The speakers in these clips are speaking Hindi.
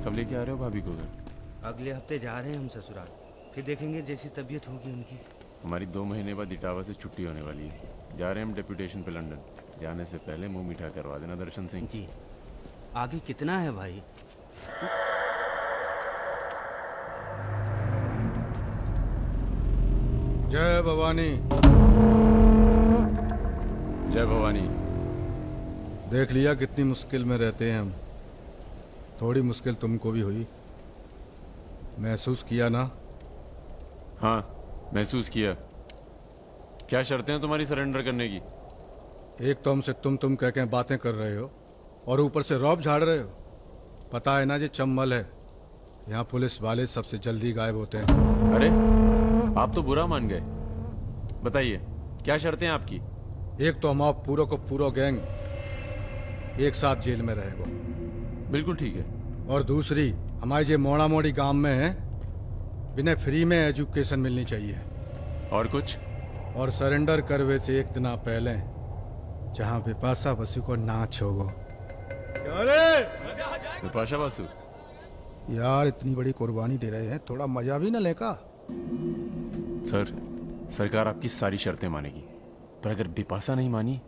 कब लेके आ रहे हो भाभी को घर? अगले हफ्ते जा रहे हैं हम ससुराल, फिर देखेंगे जैसी तबीयत होगी उनकी। हमारी 2 महीने बाद इटावा से छुट्टी होने वाली है। जा रहे हैं हम डेप्यूटेशन पे लंदन। जाने से पहले मुंह मीठा करवा देना दर्शन सिंह। जी। आगे कितना है भाई? जय भवानी। जय भवानी। देख लिया कितनी मुश्किल में रहते हैं हम। थोड़ी मुश्किल तुमको भी हुई, महसूस किया ना? हाँ, महसूस किया। क्या शर्तें हैं तुम्हारी सरेंडर करने की? एक तो हमसे तुम कह के बातें कर रहे हो और ऊपर से रौब झाड़ रहे हो। पता है ना ये चम्बल है, यहाँ पुलिस वाले सबसे जल्दी गायब होते हैं। अरे आप तो बुरा मान गए। बताइए क्या शर्तें हैं आपकी? एक तो हम आप पूरा को पूरा गैंग एक साथ जेल में रहेगा। बिल्कुल ठीक है। और दूसरी, हमारे जो मोड़ा मोड़ी गांव में है, बिना फ्री में एजुकेशन मिलनी चाहिए। और कुछ? और सरेंडर करवे से एक दिन पहले जहाँ बिपाशा बसु को नाच होगो। विपाशा बासु? यार इतनी बड़ी कुर्बानी दे रहे हैं, थोड़ा मजा भी न लेगा? सर, सरकार आपकी सारी शर्तें मानेगी, पर अगर बिपाशा नहीं मानी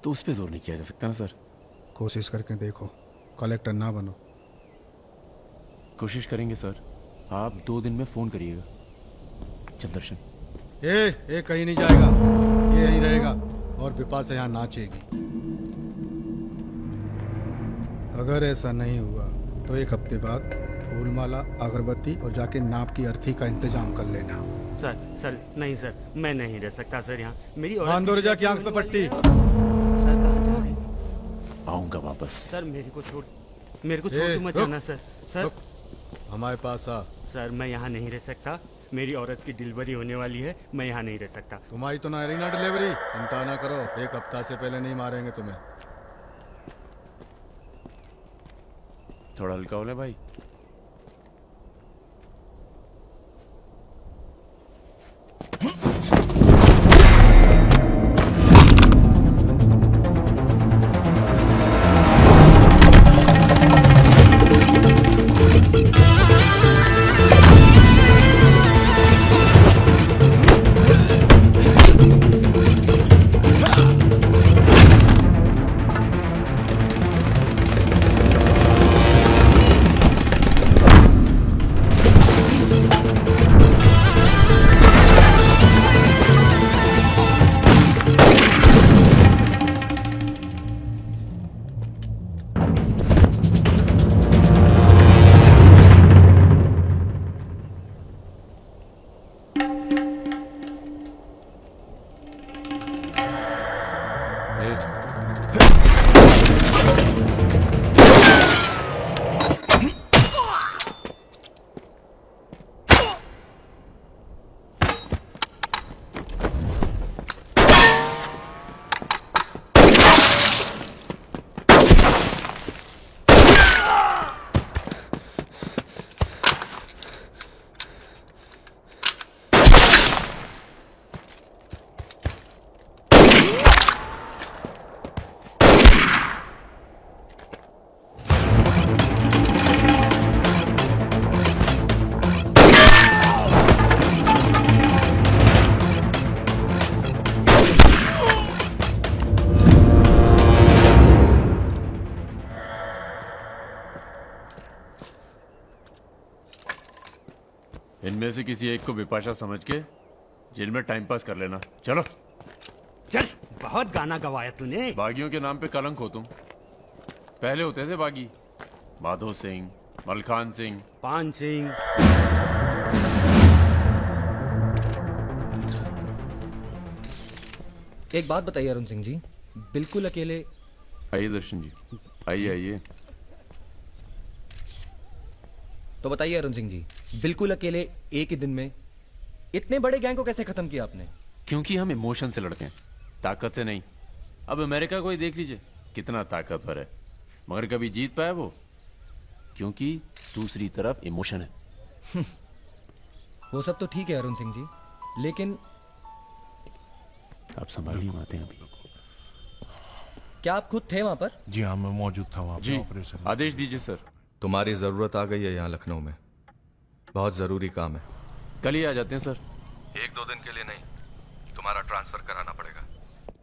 तो उस पर जोर नहीं किया जा सकता ना सर। कोशिश करके देखो, कलेक्टर ना बनो। कोशिश करेंगे सर। आप 2 दिन में फोन करिएगा। चल दर्शन। ए कहीं नहीं जाएगा, ये यहीं रहेगा और बिपाशा यहाँ नाचेगी। अगर ऐसा नहीं हुआ तो 1 हफ्ते बाद फूलमाला, अगरबत्ती और जाके नाप की अर्थी का इंतजाम कर लेना। सर नहीं सर, मैं नहीं रह सकता सर यहाँ। मेरी आंदोलजा की आंख पे पट्टी। सर कहाँ जा रहे हैं? आऊंगा वापस। सर मेरे को छोड़ के मत जाना सर। सर हमारे पास आ। सर मैं यहाँ नहीं रह सकता, मेरी औरत की डिलीवरी होने वाली है, मैं यहाँ नहीं रह सकता। तुम्हारी तो ना रही ना डिलीवरी, चिंता ना करो, 1 हफ्ता से पहले नहीं मारेंगे तुम्हें। थोड़ा हल्का हो ले भाई। इनमें से किसी एक को बिपाशा समझ के जेल में टाइम पास कर लेना। चलो चल, बहुत गाना गवाया तूने। बागियों के नाम पे कलंक हो तुम। पहले होते थे बागी, माधो सिंह, मलखान सिंह, पान सिंह। एक बात बताइए अरुण सिंह जी, बिल्कुल अकेले। आइए दर्शन जी, आइए आइए। तो बताइए अरुण सिंह जी, बिल्कुल अकेले एक ही दिन में इतने बड़े गैंग को कैसे खत्म किया आपने? क्योंकि हम इमोशन से लड़ते हैं, ताकत से नहीं। अब अमेरिका को ही देख लीजिए, कितना ताकतवर है, मगर कभी जीत पाया वो? क्योंकि दूसरी तरफ इमोशन है। वो सब तो ठीक है अरुण सिंह जी, लेकिन आप संभालिए, हम आते हैं अभी। क्या आप खुद थे वहां पर? जी हाँ, मैं मौजूद था वहाँ पे जी, ऑपरेशन। आदेश दीजिए सर। तुम्हारी जरूरत आ गई है यहाँ लखनऊ में। बहुत जरूरी काम है। कल ही आ जाते हैं सर। 1-2 दिन के लिए नहीं, तुम्हारा ट्रांसफर कराना पड़ेगा।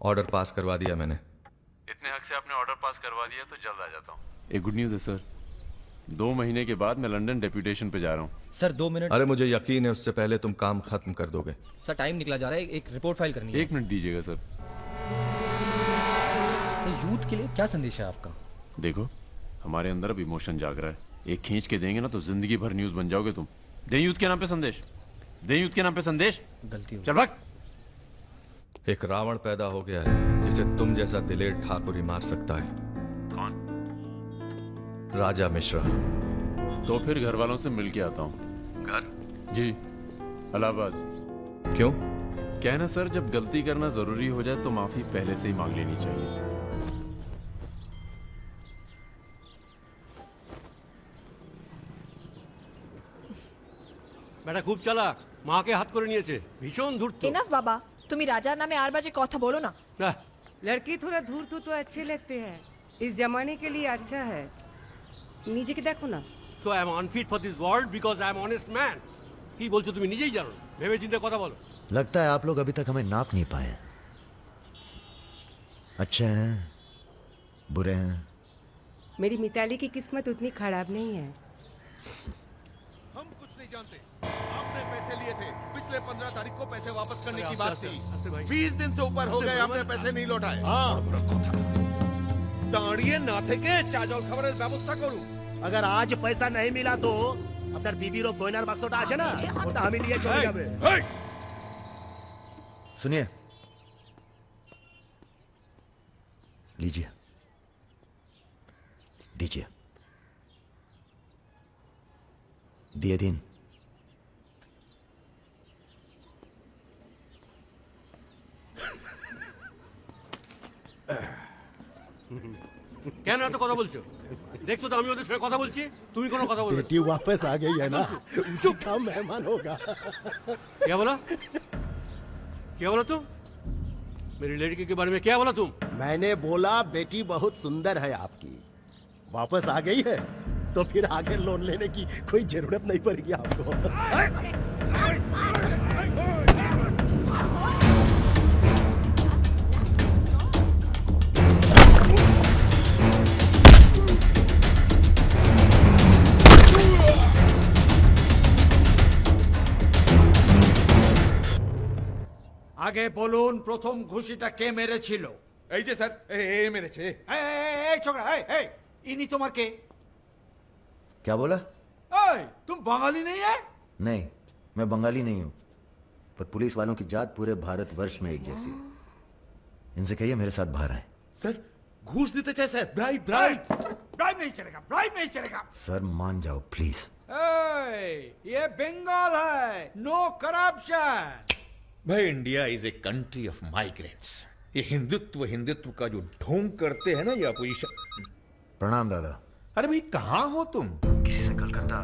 ऑर्डर पास करवा दिया मैंने। इतने हक से आपने ऑर्डर पास करवा दिया तो जल्द आ जाता हूँ। एक गुड न्यूज़ है सर, 2 महीने के बाद मैं लंदन डेप्यूटेशन पे जा रहा हूँ। Sir 2 minute. अरे मुझे यकीन है उससे पहले तुम काम खत्म कर दोगे। सर टाइम निकला जा रहा है, एक रिपोर्ट फाइल करनी है। 1 मिनट दीजिएगा सर। यूथ के लिए क्या संदेश है आपका? देखो, हमारे अंदर अब इमोशन जाग रहा है। एक खींच के देंगे ना तो जिंदगी भर न्यूज बन जाओगे तुम। दे यूथ के नाम पे संदेश, दे यूथ के नाम पे संदेश। गलती हो चल भाग। एक रावण पैदा हो गया है जिसे तुम जैसा दिलेर ठाकुर ही मार सकता है। कौन? राजा मिश्रा। तो फिर घर वालों से मिल के आता हूँ। घर? जी, इलाहाबाद। क्यों? क्या है ना सर, जब गलती करना जरूरी हो जाए तो माफी पहले से ही मांग लेनी चाहिए। বেটা খুব চালাক, মাকে হাত করে নিয়েছে, ভীষণ ধূর্ত। এনাফ বাবা, তুমি রাজার নামে আর বাজে কথা বলো না। আহ, लड़की थोड़ा धूर्त तो अच्छे लगते हैं, इस जमाने के लिए अच्छा है। नीचे के देखो ना। So I am unfit for this world because I am honest man. কি বলছো তুমি নিজেই জানো, ভেবে চিন্তে কথা বলো। लगता है आप लोग अभी तक हमें नाप नहीं पाए। अच्छे हैं, बुरे हैं। मेरी मिताली की किस्मत उतनी खराब नहीं है। हम कुछ नहीं जानते। आपने पैसे लिए थे, पिछले 15 तारीख को पैसे वापस करने की बात थी। 20 दिन से ऊपर हो गए, आपने पैसे नहीं लौटाए। দাঁড়িয়ে না থেকে চা জল খাবারের ব্যবস্থা করুন। अगर आज पैसा नहीं मिला तो আপনার বিবির ও গয়নার বাক্সটা আছে না, ওটা আমি নিয়ে চলে যাবে। सुनिए, लीजिए, दीजिए, दिए दिन। কেন এত কথা বলছো? দেখছো তো আমি ওদের সঙ্গে কথা বলছি, তুমি কোনো কথা বলবে? बेटी वापस आ गई है ना, उसी का मेहमान होगा। क्या बोला? क्या बोला तुम? मेरी लड़की के बारे में क्या बोला तुम? मैंने बोला बेटी बहुत सुंदर है आपकी, वापस आ गई है तो फिर आगे लोन लेने की कोई जरूरत नहीं पड़ेगी आपको। আগে বলুন প্রথম ঘুষিটা কে মেরেছিল? এই যে স্যার, এ মেরেছে। এই ছোকরা, এই ইনি তোমার কে? क्या बोला? এই तुम बंगाली नहीं है? नहीं, मैं बंगाली नहीं हूं, पर पुलिस वालों की जात पूरे भारतवर्ष में एक जैसी है। इनसे कहिए मेरे साथ बाहर आए। सर घूस देते चाहे सर, ब्राइब ब्राइब ब्राइब नहीं चलेगा, ब्राइब नहीं चलेगा। सर मान जाओ प्लीज। ये बंगाल है, नो करप्शन। भाई India is a country of migrants. ये हिंदुत्व हिंदुत्व का जो ढोंग करते हैं ना ये अपोजिशन। प्रणाम दादा। अरे भाई कहाँ हो तुम? किसी से कलकत्ता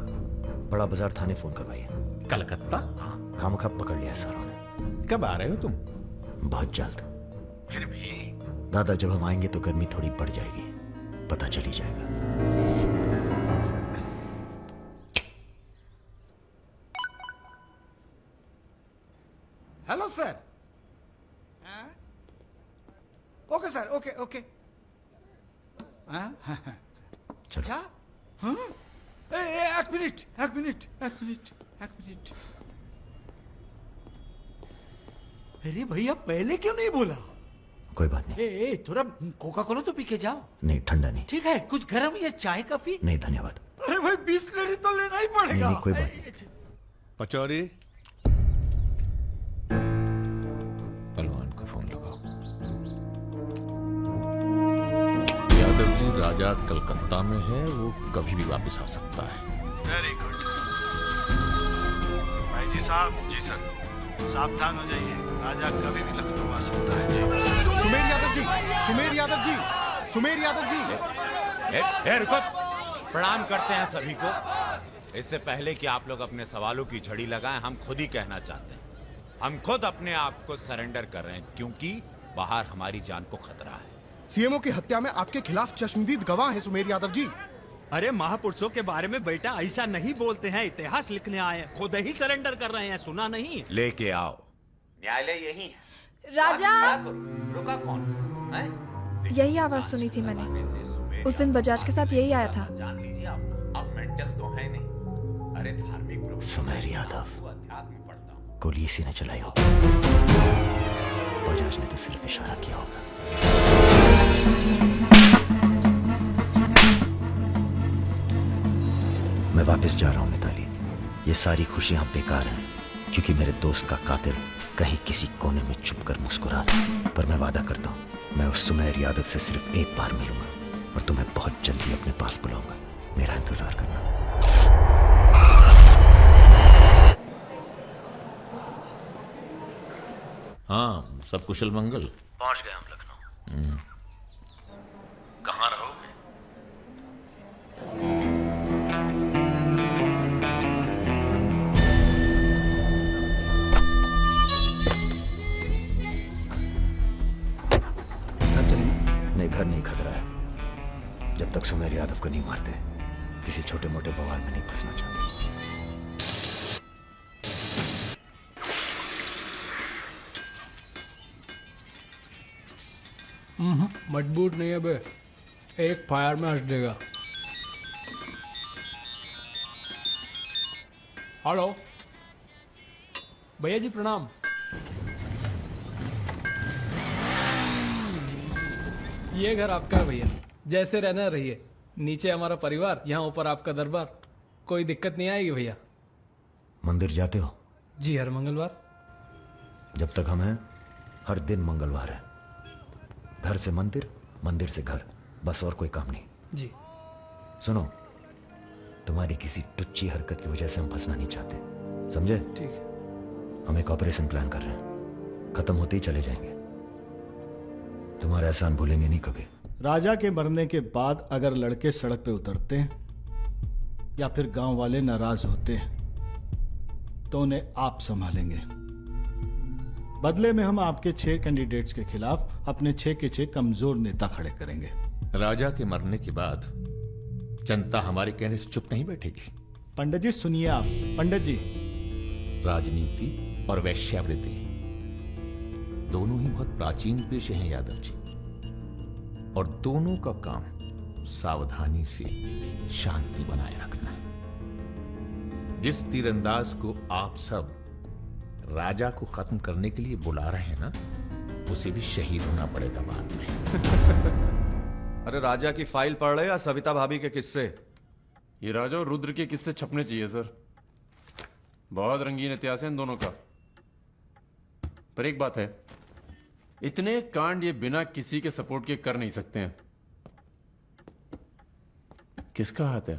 बड़ा बाजार थाने फोन करवाइए। कलकत्ता? खामखा पकड़ लिया सारों ने। कब आ रहे हो तुम? बहुत जल्द। फिर भी दादा जब हम आएंगे तो गर्मी थोड़ी बढ़ जाएगी, पता चल ही जाएगा। Hello sir. Okay sir, okay okay. अच्छा हाँ, एक मिनट एक मिनट एक मिनट एक मिनट। अरे भैया पहले क्यों नहीं बोला? कोई बात नहीं। थोड़ा कोका कोला तो पी के जाओ। नहीं, ठंडा नहीं। ठीक है, कुछ गर्म या चाय कॉफी? नहीं धन्यवाद। अरे भाई बिस्लरी तो लेना ही पड़ेगा। नहीं, कोई बात नहीं। पचौरी, पहलवान को फोन लगाओ। यादव जी, राजा कलकत्ता में है, वो कभी भी वापस आ सकता है। वेरी गुड भाई जी साहब। जी सर, सावधान हो जाइए, राजा कभी भी लखनऊ आ सकता है। जी सुमेर यादव जी, सुमेर यादव जी, सुमेर यादव जी। रुको, प्रणाम करते हैं सभी को। इससे पहले कि आप लोग अपने सवालों की झड़ी लगाएं, हम खुद ही कहना चाहते हैं, हम खुद अपने आप को सरेंडर कर रहे हैं, क्योंकि बाहर हमारी जान को खतरा है। सीएमओ की हत्या में आपके खिलाफ चश्मदीद गवाह है सुमेर यादव जी। अरे महापुरुषों के बारे में बेटा ऐसा नहीं बोलते हैं, इतिहास लिखने आए हैं, खुद ही सरेंडर कर रहे हैं, सुना नहीं? लेके आओ, न्यायालय यही है। राजा, रुका कौन है? यही आवाज सुनी थी मैंने। उस दिन बजाज के साथ यही आया था। जान लीजिए आप मेंटल तो है नहीं। अरे धार्मिक सुमेर यादव, अध्यात्म पढ़ता हूँ। गोली इसी ने चलाई होगी। बजाज ने तो सिर्फ इशारा किया होगा। मैं वापस जा रहा हूं मिताली। ये सारी खुशियां बेकार हैं क्योंकि मेरे दोस्त का कातिल कहीं किसी कोने में छुपकर मुस्कुरा था। पर मैं वादा करता हूं, मैं उस सुमेर यादव से सिर्फ एक बार मिलूंगा और तुम्हें बहुत जल्दी अपने पास बुलाऊंगा। मेरा इंतजार करना। हाँ, सब कुशल मंगल। पहुंच गए हम लखनऊ। कहाँ रहोगे? नहीं, घर नहीं खतरा है। जब तक सुमेर यादव को नहीं मारते, किसी छोटे मोटे बवाल में नहीं फंसना चाहते। मजबूत नहीं है बे, एक फायर में हंस देगा। हेलो भैया जी, प्रणाम। ये घर आपका है भैया, जैसे रहना रहिए। नीचे हमारा परिवार, यहाँ ऊपर आपका दरबार। कोई दिक्कत नहीं आएगी भैया। मंदिर जाते हो? जी, हर मंगलवार। जब तक हम हैं, हर दिन मंगलवार है। घर से मंदिर, मंदिर से घर, बस और कोई काम नहीं। जी। सुनो, तुम्हारी किसी टुच्ची हरकत की वजह से हम फंसना नहीं चाहते, समझे? ठीक है। हम एक ऑपरेशन प्लान कर रहे हैं, खत्म होते ही चले जाएंगे। तुम्हारा एहसान भूलेंगे नहीं कभी। राजा के मरने के बाद अगर लड़के सड़क पे उतरते हैं या फिर गांव वाले नाराज होते हैं तो उन्हें आप संभालेंगे। बदले में हम आपके 6 कैंडिडेट्स के खिलाफ अपने 6 के 6 कमजोर नेता खड़े करेंगे। राजा के मरने के बाद जनता हमारे कहने से चुप नहीं बैठेगी। पंडित जी सुनिए आप। पंडित जी, राजनीति और वैश्यावृत्ति दोनों ही बहुत प्राचीन पेशे हैं यादव जी, और दोनों का काम सावधानी से शांति बनाए रखना है। जिस तीरंदाज को आप सब राजा को खत्म करने के लिए बुला रहे हैं ना, उसे भी शहीद होना पड़ेगा बाद में। अरे राजा की फाइल पढ़ रहे या सविता भाभी के किस्से? ये राजा और रुद्र के किस्से छपने चाहिए सर। बहुत रंगीन इतिहास है इन दोनों का। पर एक बात है, इतने कांड ये बिना किसी के सपोर्ट के कर नहीं सकते हैं। किसका हाथ है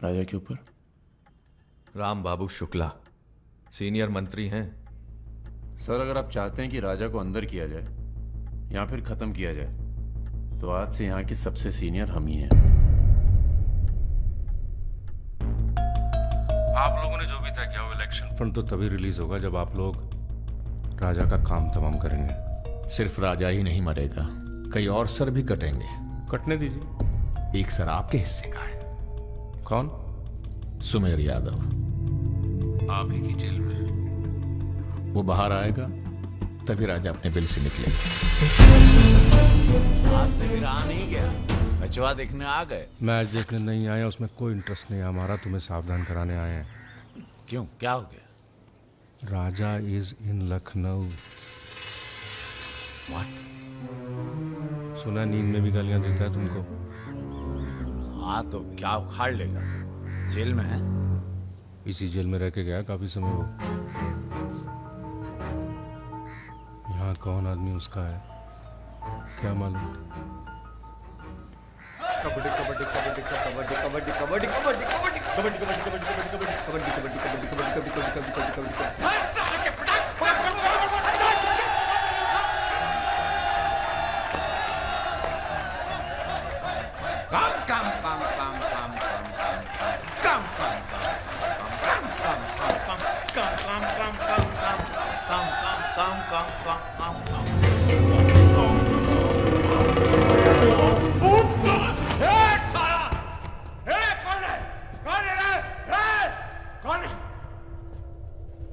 राजा के ऊपर? राम बाबू शुक्ला सीनियर मंत्री हैं। सर, अगर आप चाहते हैं कि राजा को अंदर किया जाए या फिर खत्म किया जाए, तो आज से यहाँ के सबसे सीनियर हम ही हैं। आप लोगों ने जो भी तय किया वो इलेक्शन फंड तो तभी रिलीज होगा जब आप लोग राजा का काम तमाम करेंगे। सिर्फ राजा ही नहीं मरेगा, कई और सर भी कटेंगे। कटने दीजिए। एक सर आपके हिस्से का है। कौन? सुमेर यादव। आप ही की जेल में। वो बाहर आएगा तभी राजा अपने बिल से निकलेगा। आपसे भी रहा नहीं गया, बचवा देखने आ गए। मैच देखने नहीं आए, उसमें कोई इंटरेस्ट नहीं है हमारा। तुम्हें सावधान कराने आए हैं। क्यों, क्या हो गया? राजा इज इन लखनऊ। सुना नींद में भी गालियां देता है तुमको। हाँ तो क्या उखाड़ लेगा? जेल में है। इसी जेल में रह के गया काफी समय वो। यहाँ कौन आदमी उसका है क्या मालूम। कबड्डी कबड्डी कबड्डी कबड्डी कबड्डी कबड्डी कबड्डी कबड्डी कबड्डी कबड्डी कबड्डी कबड्डी कबड्डी कबड्डी कबड्डी कबड्डी कबड्डी कबड्डी कौन है?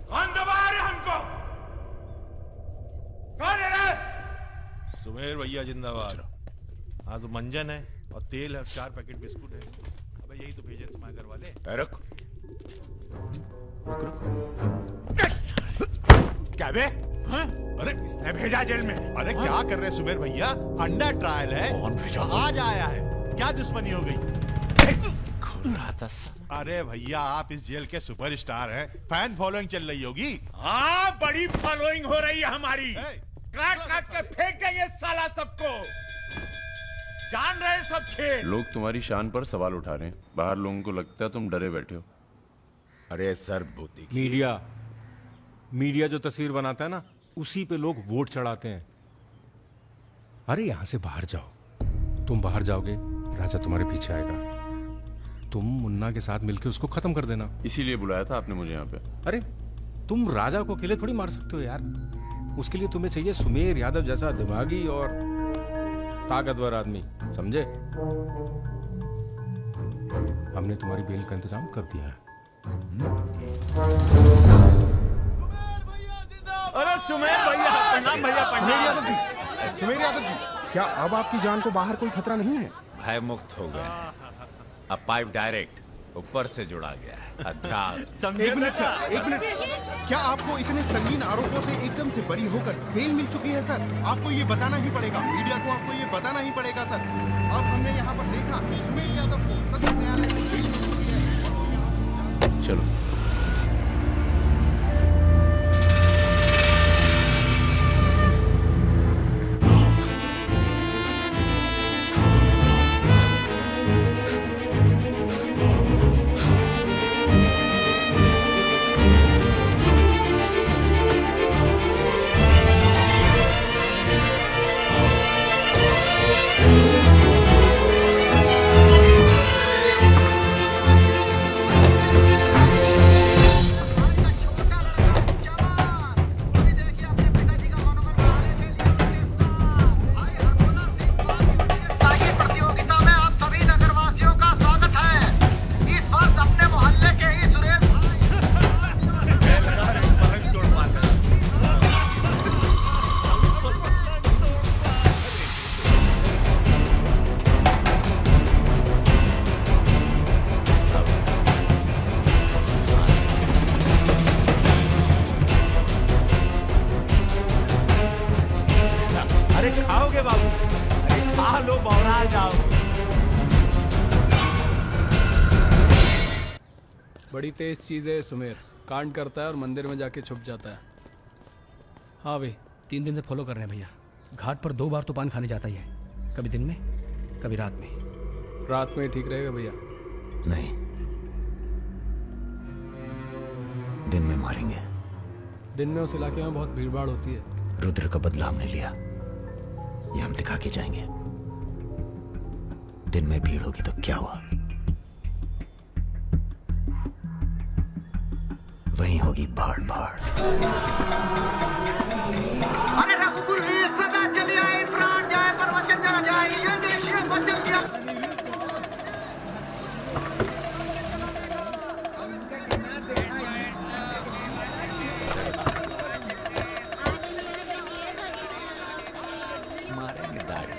कौन दबा रहे हमको? कौन है रे? सुमेर भैया जिंदाबाद। हाँ तो मंजन है और तेल है, 4 पैकेट बिस्कुट है। अबे यही तो भेजे तुम्हारे घर वाले। रुक रुक रुक। क्या बे? हाँ? अरे इसने भेजा जेल में। अरे क्या कर रहे सुमेर भैया? अंडर ट्रायल है। कौन भेजा? आज आया है। क्या दुश्मनी हो गई? अरे भैया आप इस जेल के सुपरस्टार हैं, फैन फॉलोइंग चल रही होगी। हाँ बड़ी फॉलोइंग हो रही है हमारी। काट काट के फेंक देंगे साला सबको। जान रहे सब खेल। लोग तुम्हारी शान पर सवाल उठा रहे हैं, बाहर लोगों को लगता है तुम डरे बैठे हो। अरे सर बूती मीडिया जो तस्वीर बनाता है ना, उसी पे लोग वोट चढ़ाते हैं। अरे यहां से बाहर जाओ, तुम बाहर जाओगे राजा तुम्हारे पीछे आएगा, तुम मुन्ना के साथ मिलकर उसको खत्म कर देना। इसीलिए बुलाया था आपने मुझे यहाँ पे। अरे तुम राजा को अकेले थोड़ी मार सकते हो यार, उसके लिए तुम्हें चाहिए सुमेर यादव जैसा दिमागी और ताकतवर आदमी, समझे? हमने तुम्हारी बेल का इंतजाम कर दिया है। अरे सुमेर भैया प्रणाम भैया प्रणाम। सुमेर यादव जी, क्या अब आपकी जान को बाहर कोई खतरा नहीं है? भय मुक्त हो गया। अब पाइप डायरेक्ट ऊपर से जुड़ा गया है। अध्यात्म। एक मिनट सर, एक मिनट। क्या आपको इतने संगीन आरोपों से एकदम से बरी होकर बेल मिल चुकी है सर? आपको ये बताना ही पड़ेगा, मीडिया को आपको ये बताना ही पड़ेगा सर। अब हमने यहाँ पर देखा सुमेर यादव को सदर न्यायालय से बेल मिल चुकी है। चलो बड़ी तेज चीज है सुमेर, कांड करता है और मंदिर में जाके छुप जाता है। हाँ भाई 3 दिन से फॉलो कर रहे हैं भैया। घाट पर 2 बार तो पान खाने जाता ही है, कभी दिन में कभी रात में। रात में ठीक रहेगा भैया? नहीं, दिन में मारेंगे। दिन में उस इलाके में बहुत भीड़ भाड़ होती है। रुद्र का बदला हमने लिया, ये हम दिखा के जाएंगे। दिन में भीड़ होगी तो क्या हुआ, वहीं होगी भाड़ भाड़। अरे रघुकुल वीर सदा चले आए, प्राण जाए पर वचन न जाए, ये देश है वचन दिया। मारेंगे दाढ़ी।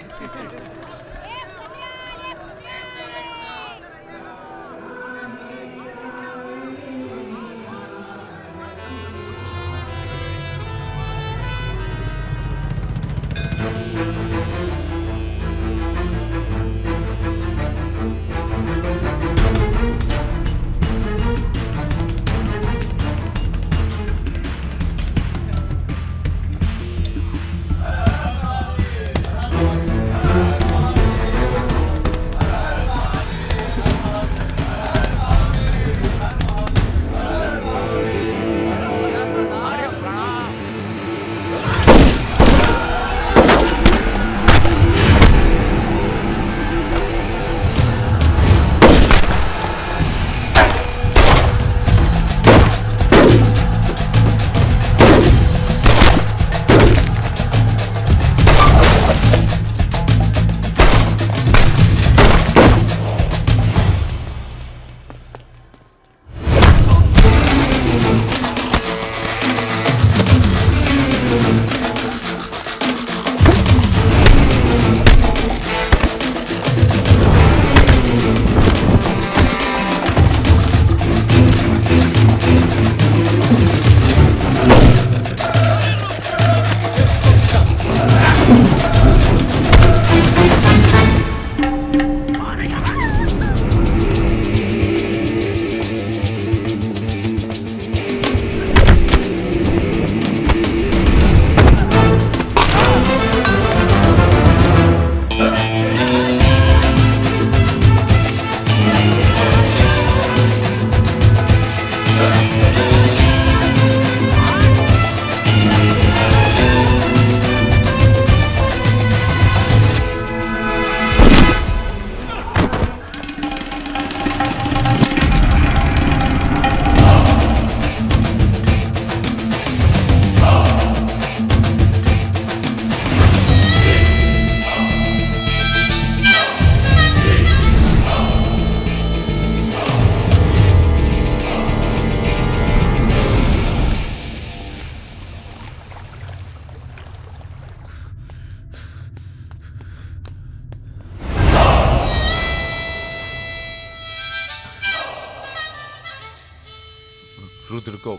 रुद्र को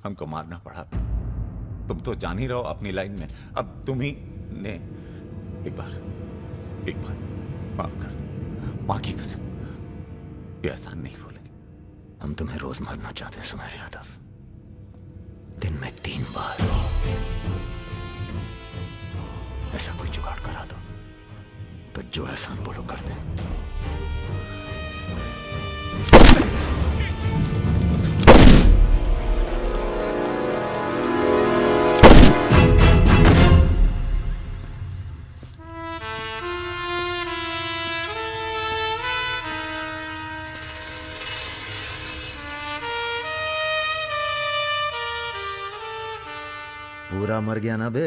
हमको मारना पड़ा। तुम तो जान ही रहो अपनी लाइन में। अब तुम ही ने एक बार माफ कर दो। मां की कसम, ये आसान नहीं भूलेंगे। हम तुम्हें रोज मारना चाहते हैं सुमेर यादव, दिन में 3 बार। ऐसा कोई जुगाड़ करा दो तो जो एहसान बोलो कर दे। पूरा मर गया ना बे?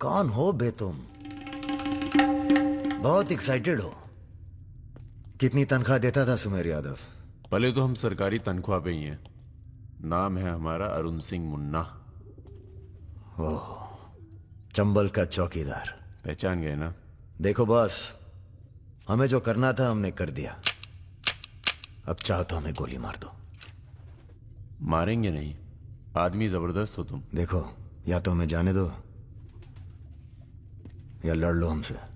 कौन हो बे तुम? बहुत एक्साइटेड हो। कितनी तनख्वाह देता था सुमेर यादव? पहले तो हम सरकारी तनख्वाह पे ही हैं। नाम है हमारा अरुण सिंह मुन्ना। ओह, चंबल का चौकीदार। पहचान गए ना? देखो बॉस, हमें जो करना था हमने कर दिया। अब चाहो तो हमें गोली मार दो। मारेंगे नहीं, आदमी जबरदस्त हो तुम। देखो, या तो हमें जाने दो या लड़ लो हमसे।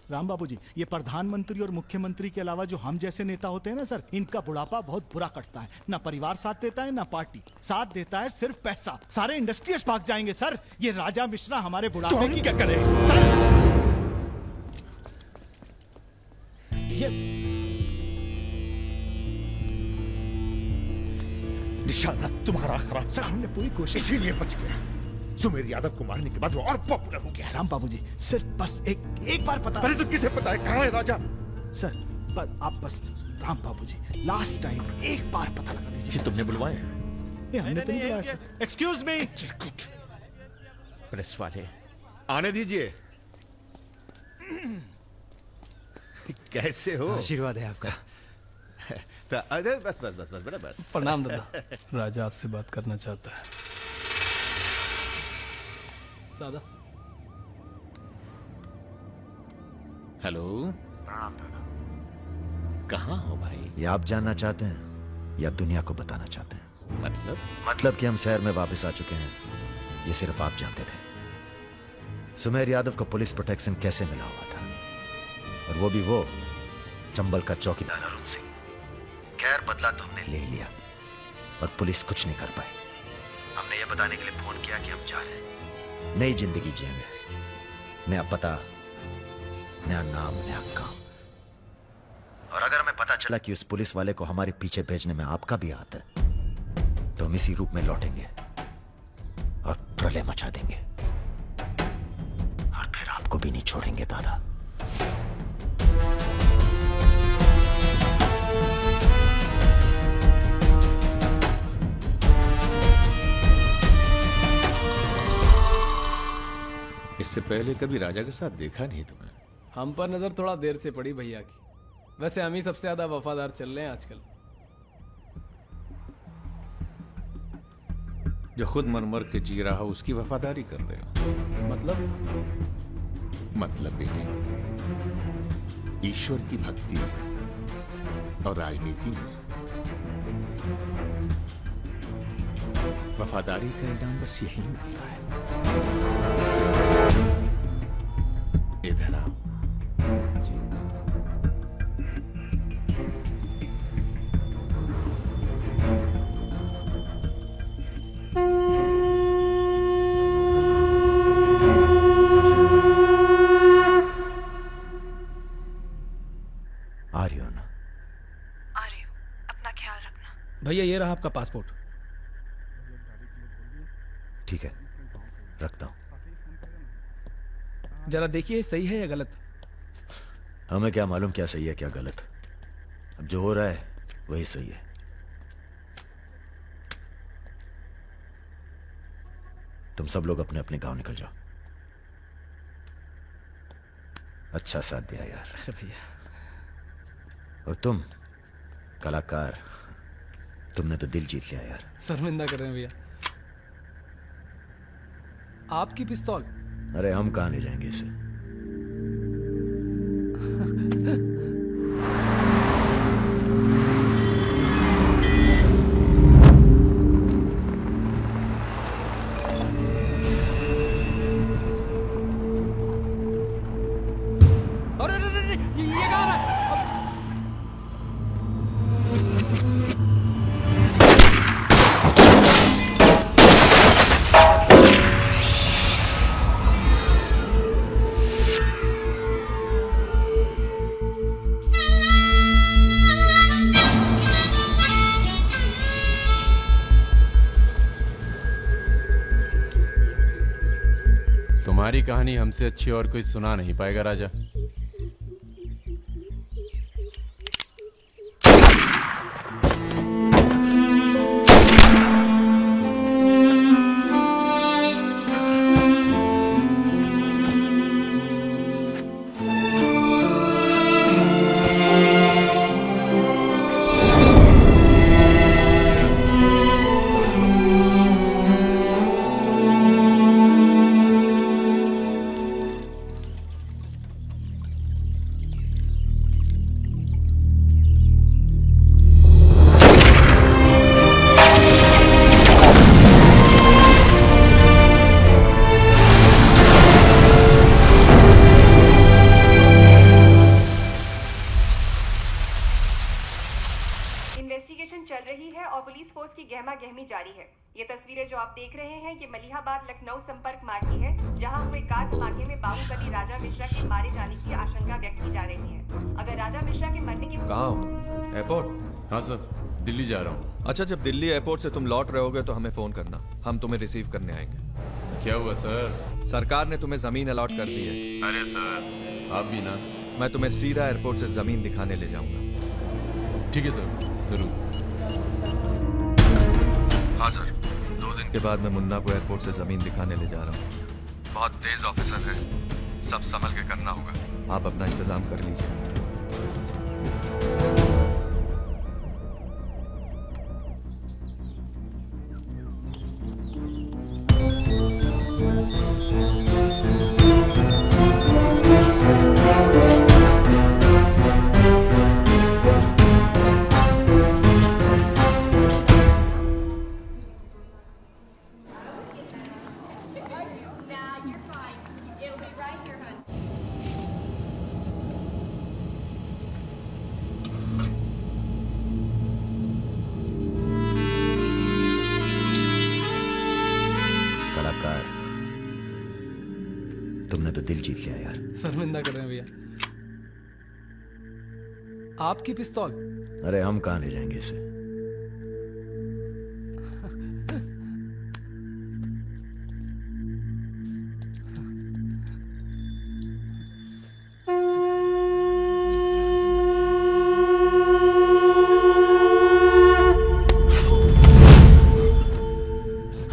राम बाबू जी, ये प्रधानमंत्री और मुख्यमंत्री के अलावा जो हम जैसे नेता होते हैं ना सर, इनका बुढ़ापा बहुत बुरा कटता है। ना परिवार साथ देता है, ना पार्टी साथ देता है, सिर्फ पैसा। सारे इंडस्ट्रियल्स भाग जाएंगे सर। ये राजा मिश्रा हमारे बुढ़ापे की क्या करे सर? ये निशाना तुम्हारा खराब। सर, हमने पूरी कोशिश, इसीलिए बच गया। सुमेर यादव को मारने के बाद वो और पॉपुलर हो गया। राम बाबू जी, सिर्फ बस एक बार पता। अरे तो किसे पता है कहाँ है राजा? सर, आप बस राम बाबू जी, लास्ट टाइम एक बार पता लगा दीजिए। तुमने बुलवाया? हमने तो नहीं बुलाया। Excuse me. प्रेस वाले आने दीजिए। कैसे हो? आशीर्वाद है आपका। तो अरे बस बस बस बस बड़ा बस। प्रणाम दादा। राजा आपसे बात करना चाहता है। दादा। हेलो। प्रणाम दादा। कहाँ हो भाई? ये आप जानना चाहते हैं या दुनिया को बताना चाहते हैं? मतलब कि हम शहर में वापस आ चुके हैं, ये सिर्फ आप जानते थे। सुमेर यादव को पुलिस प्रोटेक्शन कैसे मिला हुआ था, और वो भी वो चंबल का चौकीदार अरुण सिंह। खैर, बदला तो हमने ले लिया और पुलिस कुछ नहीं कर पाई। हमने ये बताने के लिए फोन किया कि हम जा रहे हैं, नई जिंदगी जिएंगे, नया पता, नया नाम, नया काम। और अगर हमें पता चला कि उस पुलिस वाले को हमारे पीछे भेजने में आपका भी हाथ है, तो हम इसी रूप में लौटेंगे और प्रलय मचा देंगे, और फिर आपको भी नहीं छोड़ेंगे दादा। इससे पहले कभी राजा के साथ देखा नहीं तुम्हें? हम पर नजर थोड़ा देर से पड़ी भैया की। वैसे हम ही सबसे ज्यादा वफादार चल रहे हैं आजकल। जो खुद मर के जी रहा हो उसकी वफादारी कर रहे हो। मतलब बेटे, ईश्वर की भक्ति और राजनीति में वफादारी का इनाम बस यही मिलता है। इधर आओ। आ रही हो ना? आ रही हूँ, अपना ख्याल रखना। भैया ये रहा आपका पासपोर्ट। ठीक है, रखता हूं। जरा देखिए सही है या गलत। हमें क्या मालूम क्या सही है क्या गलत। अब जो हो रहा है वही सही है। तुम सब लोग अपने अपने गांव निकल जाओ। अच्छा साथ दिया यार। अरे भैया। और तुम कलाकार, तुमने तो दिल जीत लिया यार। शर्मिंदा कर रहे हैं भैया। आपकी पिस्तौल। अरे हम कहां ले जाएंगे इसे। अरे ये कहाँ रहा है? तुम्हारी कहानी हमसे अच्छी और कोई सुना नहीं पाएगा राजा। इन्वेस्टिगेशन चल रही है और पुलिस फोर्स की गहमा गहमी जारी है। ये तस्वीरें जो आप देख रहे हैं ये मलिहाबाद लखनऊ संपर्क मार्ग की है, जहां हुए कार धमाके में बाहुबली राजा मिश्रा के मारे जाने की आशंका व्यक्त की जा रही है। अगर राजा मिश्रा के मरने की कहाँ हो? एयरपोर्ट? हाँ सर, दिल्ली जा रहा हूँ। अच्छा, जब दिल्ली एयरपोर्ट से तुम लौट रहे होगे तो हमें फोन करना, हम तुम्हें रिसीव करने आएंगे। क्या हुआ सर? सरकार ने तुम्हें जमीन अलॉट कर दी है। अरे सर, आप भी ना। मैं तुम्हें सीधा एयरपोर्ट से जमीन दिखाने ले जाऊंगा। ठीक है सर, जरूर। हाँ सर, 2 दिन के बाद मैं मुन्ना को एयरपोर्ट से जमीन दिखाने ले जा रहा हूँ। बहुत तेज ऑफिसर है, सब संभल के करना होगा। आप अपना इंतजाम कर लीजिए। तुमने तो दिल जीत लिया यार। शर्मिंदा कर रहे हैं भैया। आपकी पिस्तौल। अरे हम कहां ले जाएंगे इसे।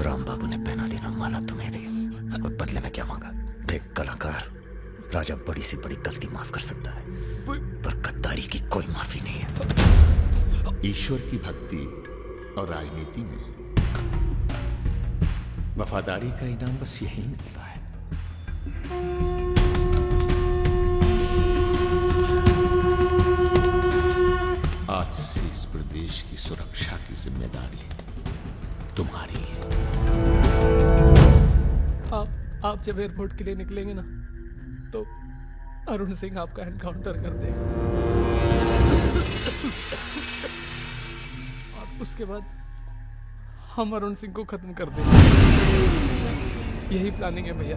राम बाबू ने पहना देना माला तुम्हें भी, और बदले में क्या मांगा? देख कलाकार, राजा बड़ी बड़ी से बड़ी गलती माफ कर सकता है, पर गद्दारी की कोई माफी नहीं है। ईश्वर की भक्ति और राजनीति में वफादारी का इनाम बस यही मिलता है। आज से इस प्रदेश की सुरक्षा की जिम्मेदारी तुम्हारी है। आप जब एयरपोर्ट के लिए निकलेंगे ना, तो अरुण सिंह आपका एनकाउंटर कर देगा। और उसके बाद हम अरुण सिंह को खत्म कर देंगे। यही प्लानिंग है भैया।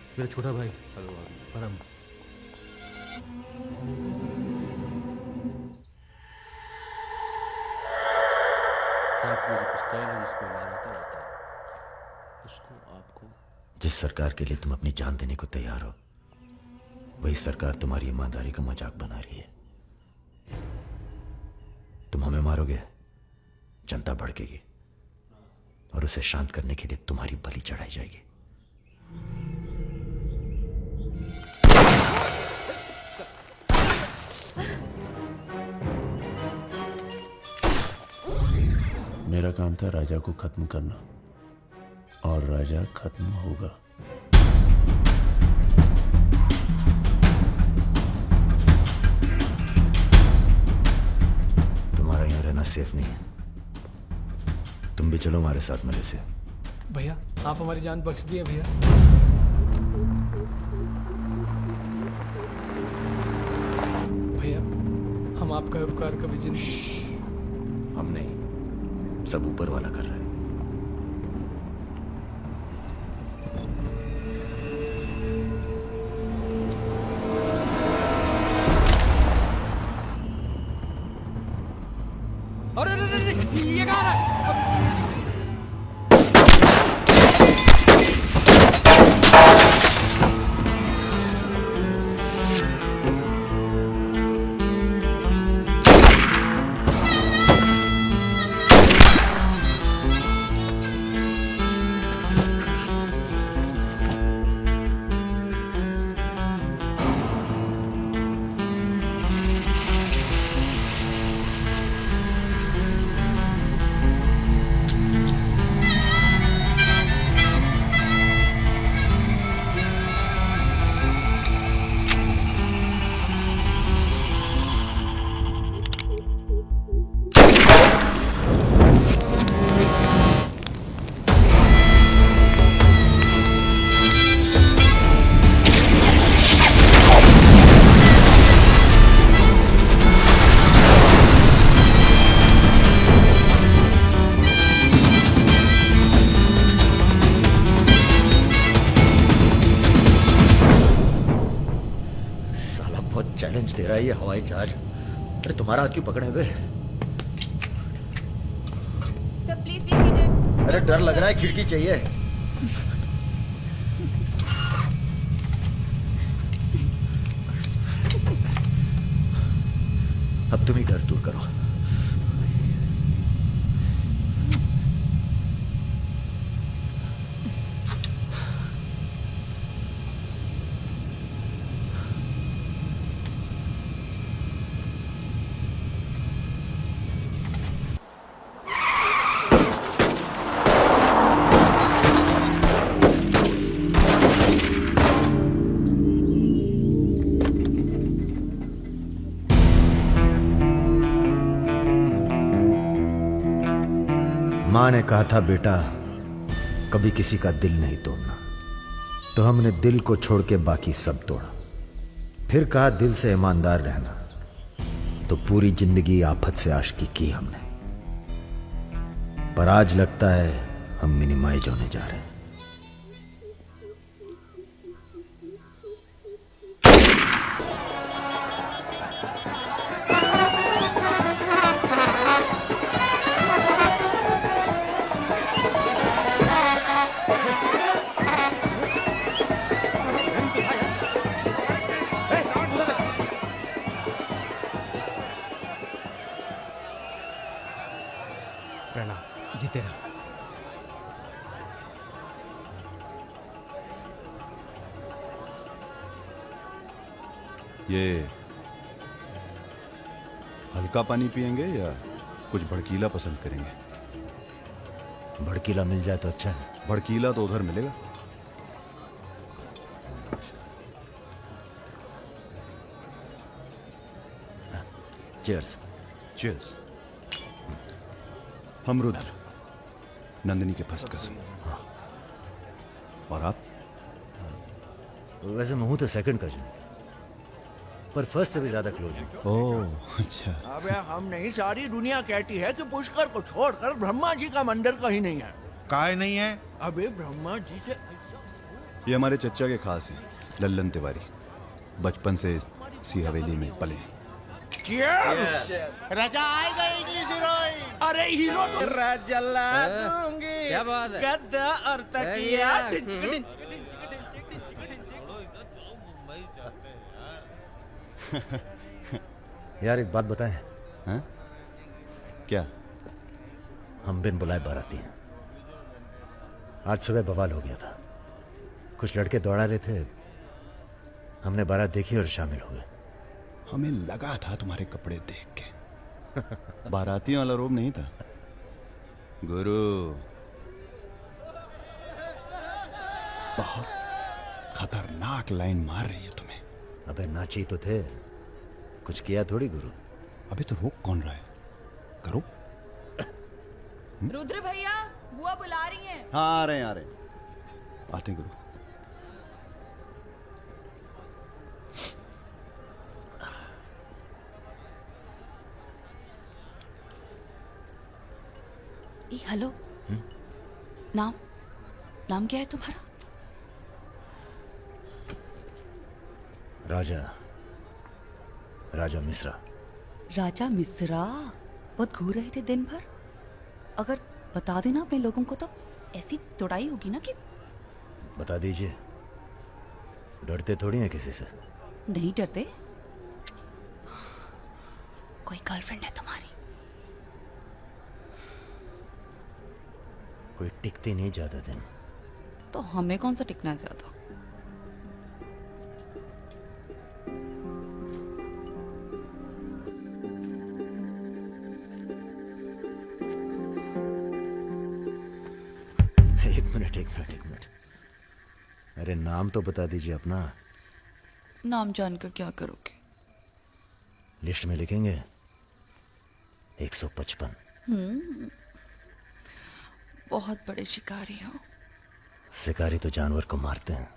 मेरा छोटा भाई। हेलो परम। जिसको उसको आपको जिस सरकार के लिए तुम अपनी जान देने को तैयार हो, वही सरकार तुम्हारी ईमानदारी का मजाक बना रही है। तुम हमें मारोगे, जनता भड़केगी और उसे शांत करने के लिए तुम्हारी बलि चढ़ाई जाएगी। मेरा काम था राजा को खत्म करना, और राजा खत्म होगा। तुम्हारा यहां रहना सेफ नहीं है, तुम भी चलो हमारे साथ मेरे से। भैया आप हमारी जान बख्श दिए भैया। भैया हम आपका उपकार कभी जिंदगी। हम नहीं, सब ऊपर वाला कर रहा है। अरे ये कहाँ है? चैलेंज दे रहा है ये हवाई जहाज। अरे तुम्हारा हाथ क्यों पकड़े हुए? अरे डर लग रहा है, खिड़की चाहिए। अब तुम ही डर दूर करो। मां ने कहा था बेटा कभी किसी का दिल नहीं तोड़ना, तो हमने दिल को छोड़ के बाकी सब तोड़ा। फिर कहा दिल से ईमानदार रहना, तो पूरी जिंदगी आफत से आशिकी की हमने। पर आज लगता है हम मिनिमाइज होने जा रहे हैं। ये हल्का पानी पियेंगे या कुछ भड़कीला पसंद करेंगे? भड़कीला मिल जाए तो अच्छा है। भड़कीला तो उधर मिलेगा। चीयर्स। चीयर्स। हम रुद्र, नंदिनी के फर्स्ट कजिन। और आप? वैसे मैं हूं तो सेकंड कजिन, पर फर्स्ट से भी ज्यादा क्लोज हूं। ओह अच्छा। अबे हम नहीं, सारी दुनिया कहती है कि पुष्कर को छोड़कर ब्रह्मा जी का मंदिर कहीं नहीं है। काहे नहीं है? अबे ब्रह्मा जी से ये हमारे चच्चा के खास हैं, लल्लन तिवारी। बचपन से इसी हवेली में पले हैं। राजा आएगा इंग्लिश हीरोइन। अरे हीरो तो राजा ला दूंगी। क्या बात है? गद्दा और तकिया। यार एक बात बताएं। हैं? क्या? हम बिन बुलाए बाराती हैं। आज सुबह बवाल हो गया था। कुछ लड़के दौड़ा रहे थे, हमने बारात देखी और शामिल हुए। हमें लगा था तुम्हारे कपड़े देख के बारातियों वाला रोब नहीं था। गुरु बहुत खतरनाक लाइन मार रही है तुम्हें। अबे नाची तो थे, कुछ किया थोड़ी गुरु। अबे तो रोक कौन रहा है? करो। रुद्र भैया, बुआ बुला रही हैं। हाँ आ रहे हैं, आते हैं गुरु। हेलो। नाम नाम क्या है तुम्हारा? राजा मिश्रा। राजा मिश्रा, बहुत घूर रहे थे दिन भर। अगर बता देना अपने लोगों को तो ऐसी तोड़ाई होगी ना कि। बता दीजिए, डरते थोड़ी हैं किसी से। नहीं डरते। कोई गर्लफ्रेंड है तुम्हारी? कोई टिकती नहीं ज्यादा दिन। तो हमें कौन सा टिकना है ज्यादा? एक मिनट। अरे नाम तो बता दीजिए अपना। नाम जानकर क्या करोगे? लिस्ट में लिखेंगे 155। बहुत बड़े शिकारी हो। शिकारी तो जानवर को मारते हैं,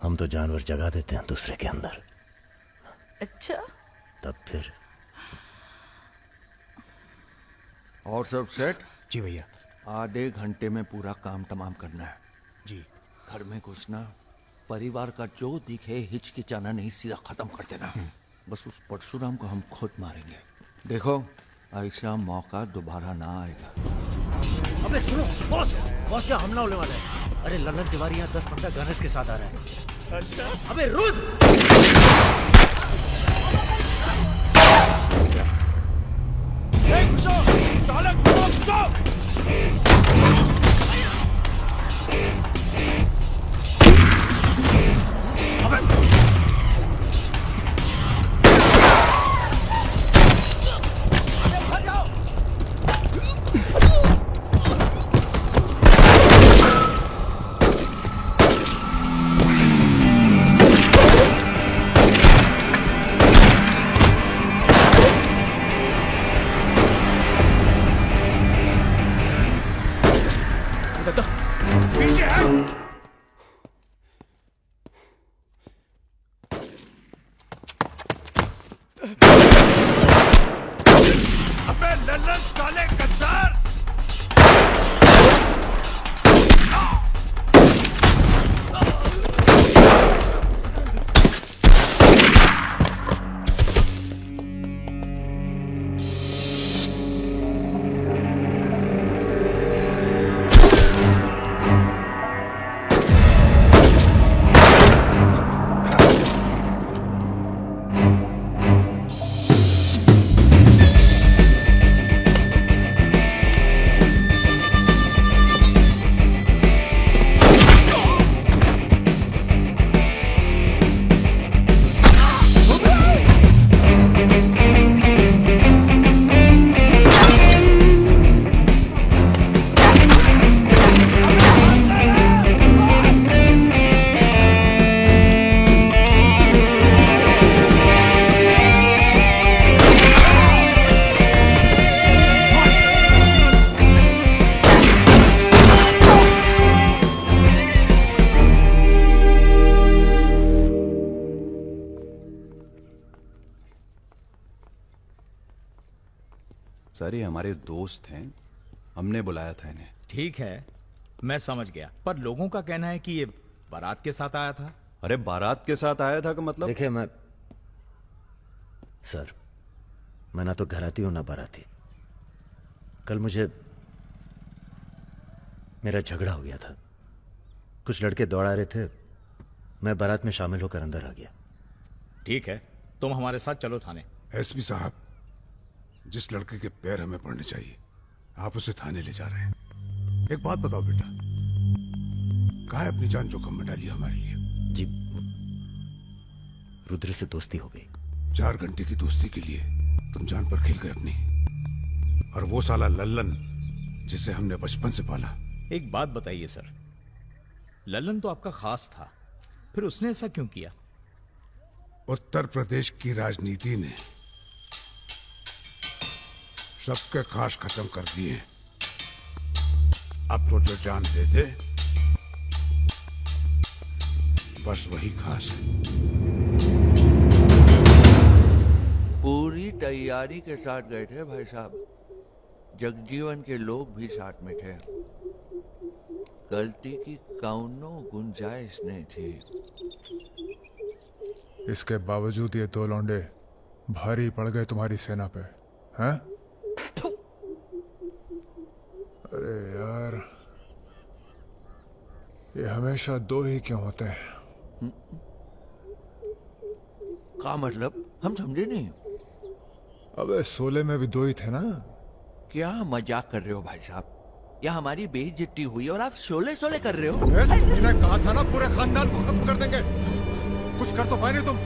हम तो जानवर जगा देते हैं दूसरे के अंदर। अच्छा। तब फिर और सब सेट? जी भैया। आधे घंटे में पूरा काम तमाम करना है। जी। घर में घुसना, परिवार का जो दिखे हिचकिचाना नहीं, सीधा खत्म कर देना। बस उस परशुराम को हम खुद मारेंगे। देखो ऐसा मौका दोबारा ना आएगा। अबे सुनो बॉस से हमला होने वाला है। अरे लल्लन तिवारी यहाँ 10-15 गनर्स के साथ आ रहा है। अच्छा। अबे रुद्र! घुसो, साले घुसो। सर ये हमारे दोस्त हैं, हमने बुलाया था इन्हें। ठीक है, मैं समझ गया, पर लोगों का कहना है कि ये बारात के साथ आया था। अरे बारात के साथ आया था का मतलब? देखिए सर, मैं ना तो घराती हूं ना बाराती। कल मुझे मेरा झगड़ा हो गया था, कुछ लड़के दौड़ा रहे थे, मैं बारात में शामिल होकर अंदर आ गया। ठीक है, तुम हमारे साथ चलो थाने। एसपी साहब, जिस लड़के के पैर हमें पड़ने चाहिए आप उसे थाने ले जा रहे हैं। एक बात बताओ बेटा, कहाँ है अपनी जान जोखिम में डाली हमारे लिए? जी, रुद्र से दोस्ती हो गई। 4 घंटे की दोस्ती के लिए तुम जान पर खेल गए अपनी, और वो साला लल्लन जिसे हमने बचपन से पाला। एक बात बताइए सर, लल्लन तो आपका खास था, फिर उसने ऐसा क्यों किया? उत्तर प्रदेश की राजनीति ने सबके खास खत्म कर दिए। अब तो जो जान दे दे बस वही खास है। पूरी तैयारी के साथ गए थे भाई साहब, जगजीवन के लोग भी साथ में थे, गलती की कौनो गुंजाइश नहीं थी। इसके बावजूद ये 2 लौंडे भारी पड़ गए तुम्हारी सेना पे, हैं? अरे यार, ये हमेशा 2 ही क्यों होते हैं? क्या मतलब? हम समझे नहीं। अबे 16 में भी 2 ही थे ना? क्या मजाक कर रहे हो भाई साहब? या हमारी बेइज्जती हुई और आप शोले कर रहे हो? मैंने कहा था ना पूरे खानदान को खत्म कर देंगे। कुछ कर तो पाए नहीं तुम,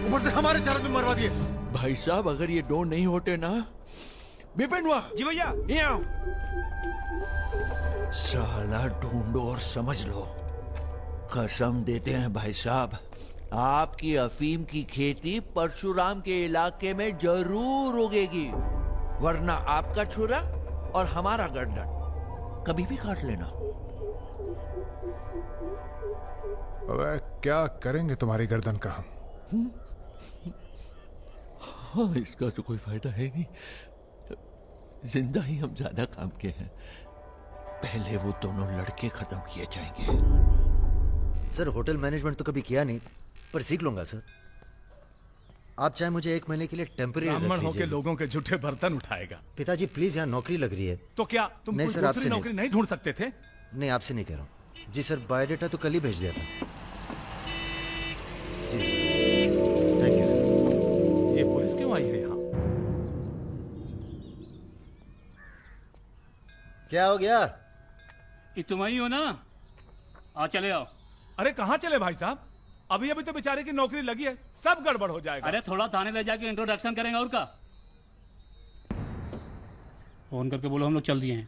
ऊपर से हमारे 4 आदमी मरवा दिए। भाई साहब, अगर ये 2 नहीं होते ना, बिपिन हुआ जी भैया, ये आओ। साला ढूंढो और समझ लो, कसम देते हैं भाई साहब, आपकी अफीम की खेती परशुराम के इलाके में जरूर उगेगी, वरना आपका छुरा और हमारा गर्दन कभी भी काट लेना। अबे क्या करेंगे तुम्हारी गर्दन का हम? हाँ, इसका तो कोई फायदा है नहीं, जिंदा ही हम ज्यादा काम के हैं। पहले वो दोनों लड़के खत्म किए जाएंगे। सर, होटल मैनेजमेंट तो कभी किया नहीं, पर सीख लूंगा सर। आप चाहे मुझे 1 महीने के लिए टेम्पररी ब्राह्मण होके लोगों के झूठे बर्तन उठाएगा। पिताजी प्लीज, यहाँ नौकरी लग रही है। तो क्या तुम नहीं कोई सर, आपसे दूसरी नौकरी नहीं ढूंढ सकते थे? नहीं, आपसे नहीं कह रहा हूँ जी सर, बायोडेटा तो कल ही भेज दिया था। Thank you sir. ये पुलिस क्यों आई है यहाँ? क्या हो गया? ये तुम ही हो ना? आ चले आओ। अरे कहाँ चले भाई साहब? अभी अभी तो बेचारे की नौकरी लगी है, सब गड़बड़ हो जाएगा। अरे थोड़ा थाने ले जाके इंट्रोडक्शन करेंगे और का। फोन करके बोलो हम लोग चल दिए हैं।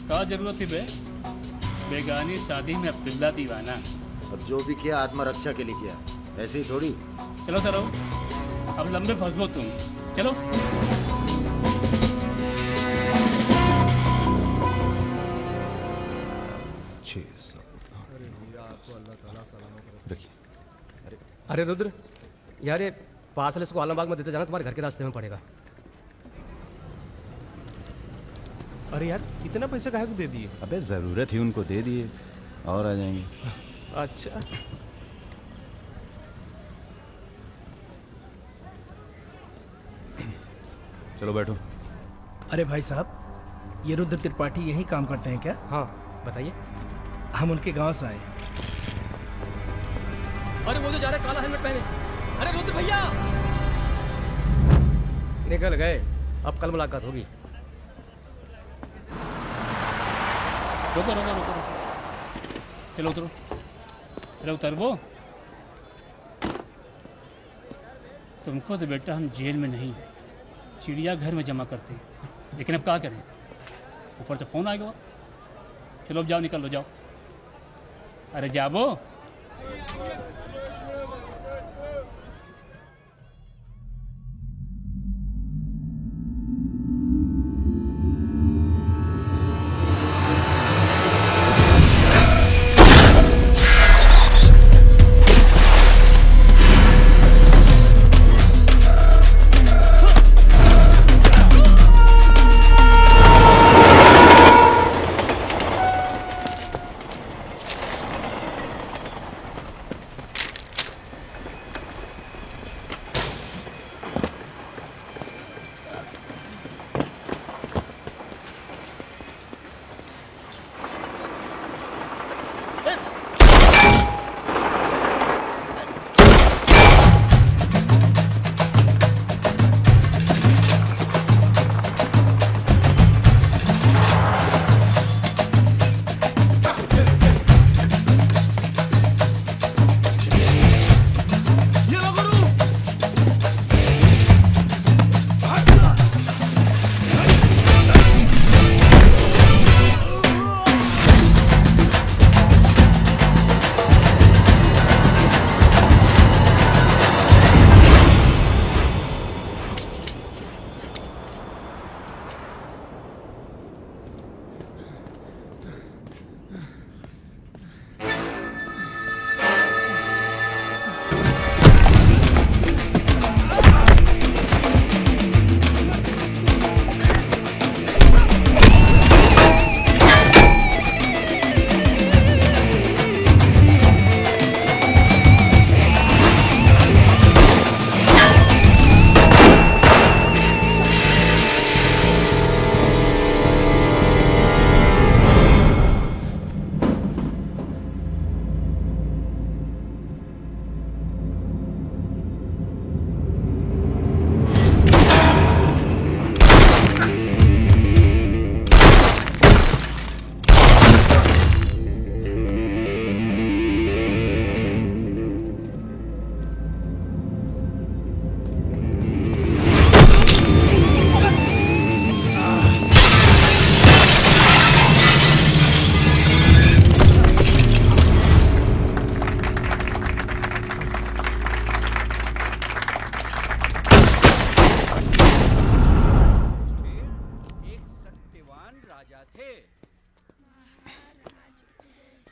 क्या जरूरत थी बे? बेगानी शादी में अब्दुल्ला दीवाना। अब जो भी किया आत्मरक्षा के लिए किया, ऐसे ही थोड़ी। चलो सर, अब लंबे फंसलो तुम, चलो। अरे रुद्र यार, ये पार्सल इसको आलमबाग में देते जाना, तुम्हारे घर के रास्ते में पड़ेगा। अरे यार, इतना पैसा काहे को दे दिए? अबे जरूरत ही उनको दे दिए और आ जाएंगे। अच्छा, चलो बैठो। अरे भाई साहब, ये रुद्र त्रिपाठी यही काम करते हैं क्या? हाँ बताइए। हम उनके गांव से आए हैं। अरे वो जो जा रहे काला हेलमेट पहने, अरे रुद्र भैया निकल गए, अब कल मुलाकात होगी। रुको रुको रुको, चलो उतरो, चलो उतर। वो तुमको तो बेटा हम जेल में नहीं, चिड़ियाघर में जमा करते हैं, लेकिन अब क्या करें, ऊपर से फोन आएगा। चलो अब जाओ, निकल लो, जाओ। अरे जाबो।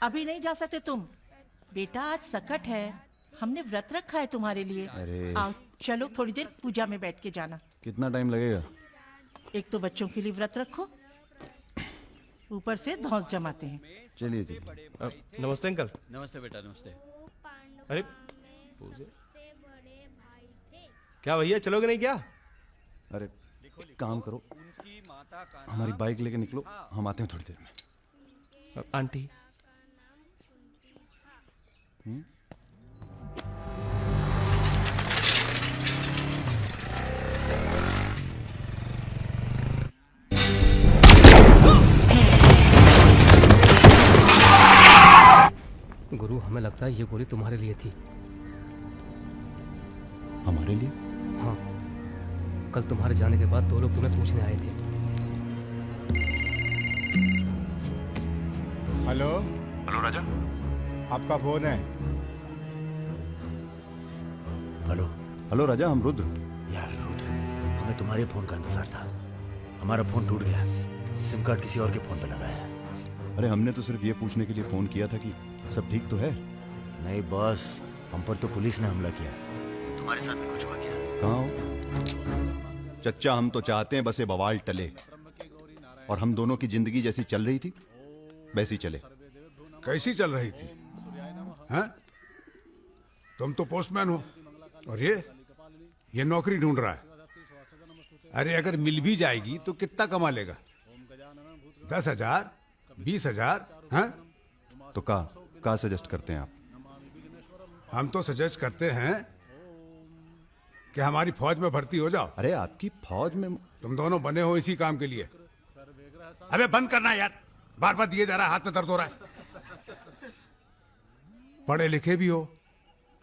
अभी नहीं जा सकते तुम बेटा, आज सकट है, हमने व्रत रखा है तुम्हारे लिए। अरे। आओ चलो थोड़ी देर पूजा में बैठ के जाना। कितना टाइम लगेगा? एक तो बच्चों के लिए व्रत रखो, ऊपर से धौंस जमाते हैं। चलिए जी। नमस्ते अंकल। नमस्ते बेटा, नमस्ते। अरे क्या भैया, चलोगे नहीं क्या? अरे एक काम करो, हमारी बाइक लेके निकलो, हम आते हैं थोड़ी देर में। आंटी। गुरु, हमें लगता है ये गोली तुम्हारे लिए थी। हमारे लिए? हाँ, कल तुम्हारे जाने के बाद 2 लोग तुम्हें पूछने आए थे। हेलो हेलो राजा, आपका फोन है। हेलो हेलो राजा, हम रुद्र। यार रुद्र, हमें तुम्हारे फोन का इंतजार था। हमारा फोन टूट गया, सिम कार्ड किसी और के फोन पर लगा है। अरे हमने तो सिर्फ ये पूछने के लिए फोन किया था कि सब ठीक तो है। नहीं बॉस, हम पर तो पुलिस ने हमला किया। तुम्हारे साथ भी कुछ हुआ क्या? कहाँ हो चच्चा? हम तो चाहते हैं बस ये बवाल टले और हम दोनों की जिंदगी जैसी चल रही थी वैसी चले। कैसी चल रही थी? हैं? तुम तो पोस्टमैन हो और ये नौकरी ढूंढ रहा है। अरे अगर मिल भी जाएगी तो कितना कमा लेगा? 10,000, 20,000? हैं? तो का सजेस्ट करते हैं आप? हम तो सजेस्ट करते हैं कि हमारी फौज में भर्ती हो जाओ। अरे आपकी फौज में? तुम दोनों बने हो इसी काम के लिए। अबे बंद करना यार, बार बार दिए जा रहा है, हाथ में दर्द हो रहा है। पढ़े लिखे भी हो।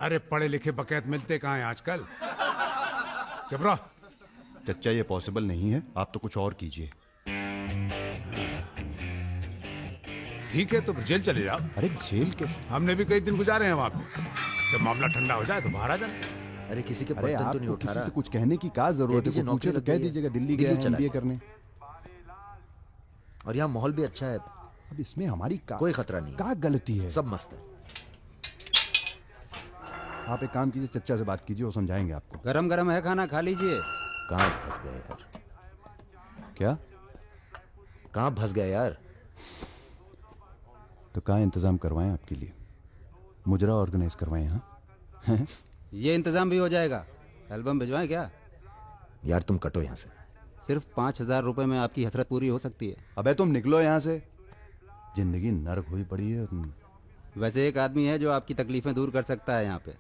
अरे पढ़े लिखे बकैत मिलते कहाँ हैं आजकल? चुप रहो। चच्चा ये पॉसिबल नहीं है, आप तो कुछ और कीजिए। ठीक है तो जेल चले जाओ। अरे जेल के? हमने भी कई दिन गुजारे हैं वहां पे। जब मामला ठंडा हो जाए तो बाहर आ जाना। अरे किसी के अरे बर्तन तो नहीं आपको उठा किसी रहा। से कुछ कहने की क्या जरूरत है? नौकरी पूछे तो लग कह गई है। दीजिएगा दिल्ली गया है MBA करने। और यहाँ माहौल भी अच्छा है। अब इसमें हमारी कोई खतरा नहीं। क्या गलती है? सब मस्त है। आप एक काम कीजिए, चच्चा से बात कीजिए, वो समझाएंगे आपको। गरम गरम है, खाना खा लीजिए। कहाँ फंस गए यार? क्या? कहाँ फंस गए यार? तो कहाँ इंतजाम करवाएं आपके लिए? मुजरा ऑर्गेनाइज करवाएं? हाँ ये इंतजाम भी हो जाएगा। एल्बम भिजवाएं क्या? यार तुम कटो यहाँ से। सिर्फ 5,000 रुपए में आपकी हसरत पूरी हो सकती है। अबे तुम निकलो यहाँ से, जिंदगी नर्क हुई पड़ी है। वैसे एक आदमी है जो आपकी तकलीफें दूर कर सकता है यहाँ पे।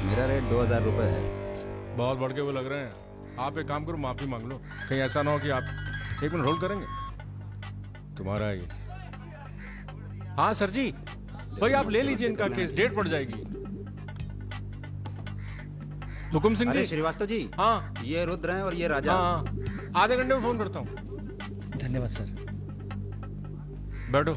मेरा रेट 2,000 रुपए है। बहुत बढ़ के वो लग रहे हैं। आप एक काम करो, माफी मांग लो। कहीं ऐसा ना हो कि आप 1 मिनट होल्ड करेंगे? तुम्हारा ये। हाँ सर जी, भाई आप ले लीजिए इनका केस, डेट पड़ जाएगी। हुकुम सिंह जी। श्रीवास्तव जी। हाँ ये रुद्र हैं और ये राजा। हाँ, आधे घंटे में फोन करता हूँ। धन्यवाद सर। बैठो।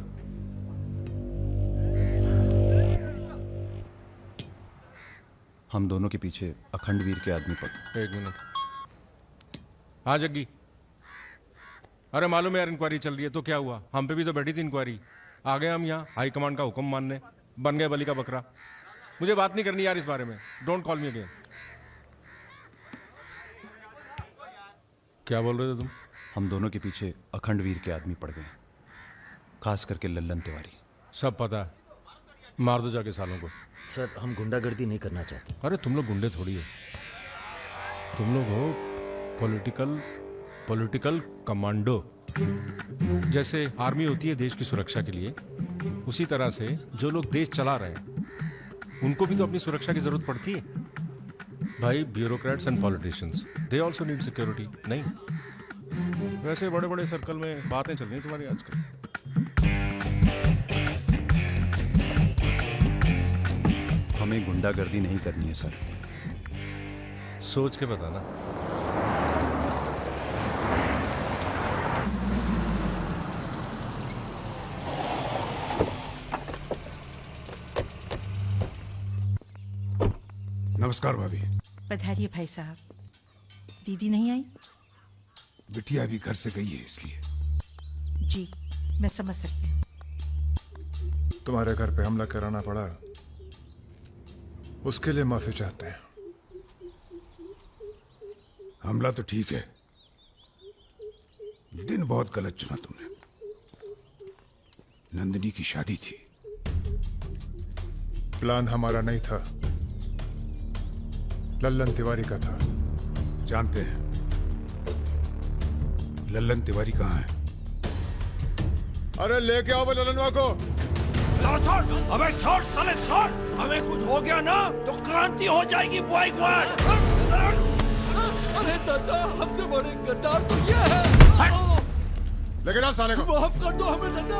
हम दोनों के पीछे अखंड वीर के आदमी पड़। 1 मिनट। हाँ जग्गी, अरे मालूम है यार इंक्वायरी चल रही है। तो क्या हुआ? हम पे भी तो बैठी थी इंक्वायरी। आ गए हम यहाँ हाई कमांड का हुक्म मानने, बन गए बलि का बकरा। मुझे बात नहीं करनी यार इस बारे में। Don't call me again. क्या बोल रहे थे तुम? हम दोनों के पीछे अखंड वीर के आदमी पड़ गए, खास करके लल्लन तिवारी। सब पता है, मार दो जाके सालों को। सर हम गुंडागर्दी नहीं करना चाहते। अरे तुम लोग गुंडे थोड़ी हो, तुम लोग हो पॉलिटिकल कमांडो। जैसे आर्मी होती है देश की सुरक्षा के लिए, उसी तरह से जो लोग देश चला रहे हैं उनको भी तो अपनी सुरक्षा की जरूरत पड़ती है भाई। Bureaucrats and politicians, they also need security. नहीं, वैसे बड़े बड़े सर्कल में बातें चल रही तुम्हारी आजकल। हमें गुंडागर्दी नहीं करनी है सर। सोच के बताना। नमस्कार भाभी। पधारिए भाई साहब। दीदी नहीं आई? बिटिया भी घर से गई है इसलिए। जी मैं समझ सकती हूँ। तुम्हारे घर पे हमला कराना पड़ा, उसके लिए माफी चाहते हैं। हमला तो ठीक है, दिन बहुत गलत चुना तुमने। नंदिनी की शादी थी। प्लान हमारा नहीं था, लल्लन तिवारी का था। जानते हैं लल्लन तिवारी कहाँ है? अरे लेके आओ लल्लनवा को। छोड़, अबे छोड़ साले छोड़। हमें कुछ हो गया ना तो क्रांति हो जाएगी बॉयकॉट। अरे दादा, हमसे बड़े गद्दार तो ये है। लेकिन ना साले को माफ कर दो हमें दादा।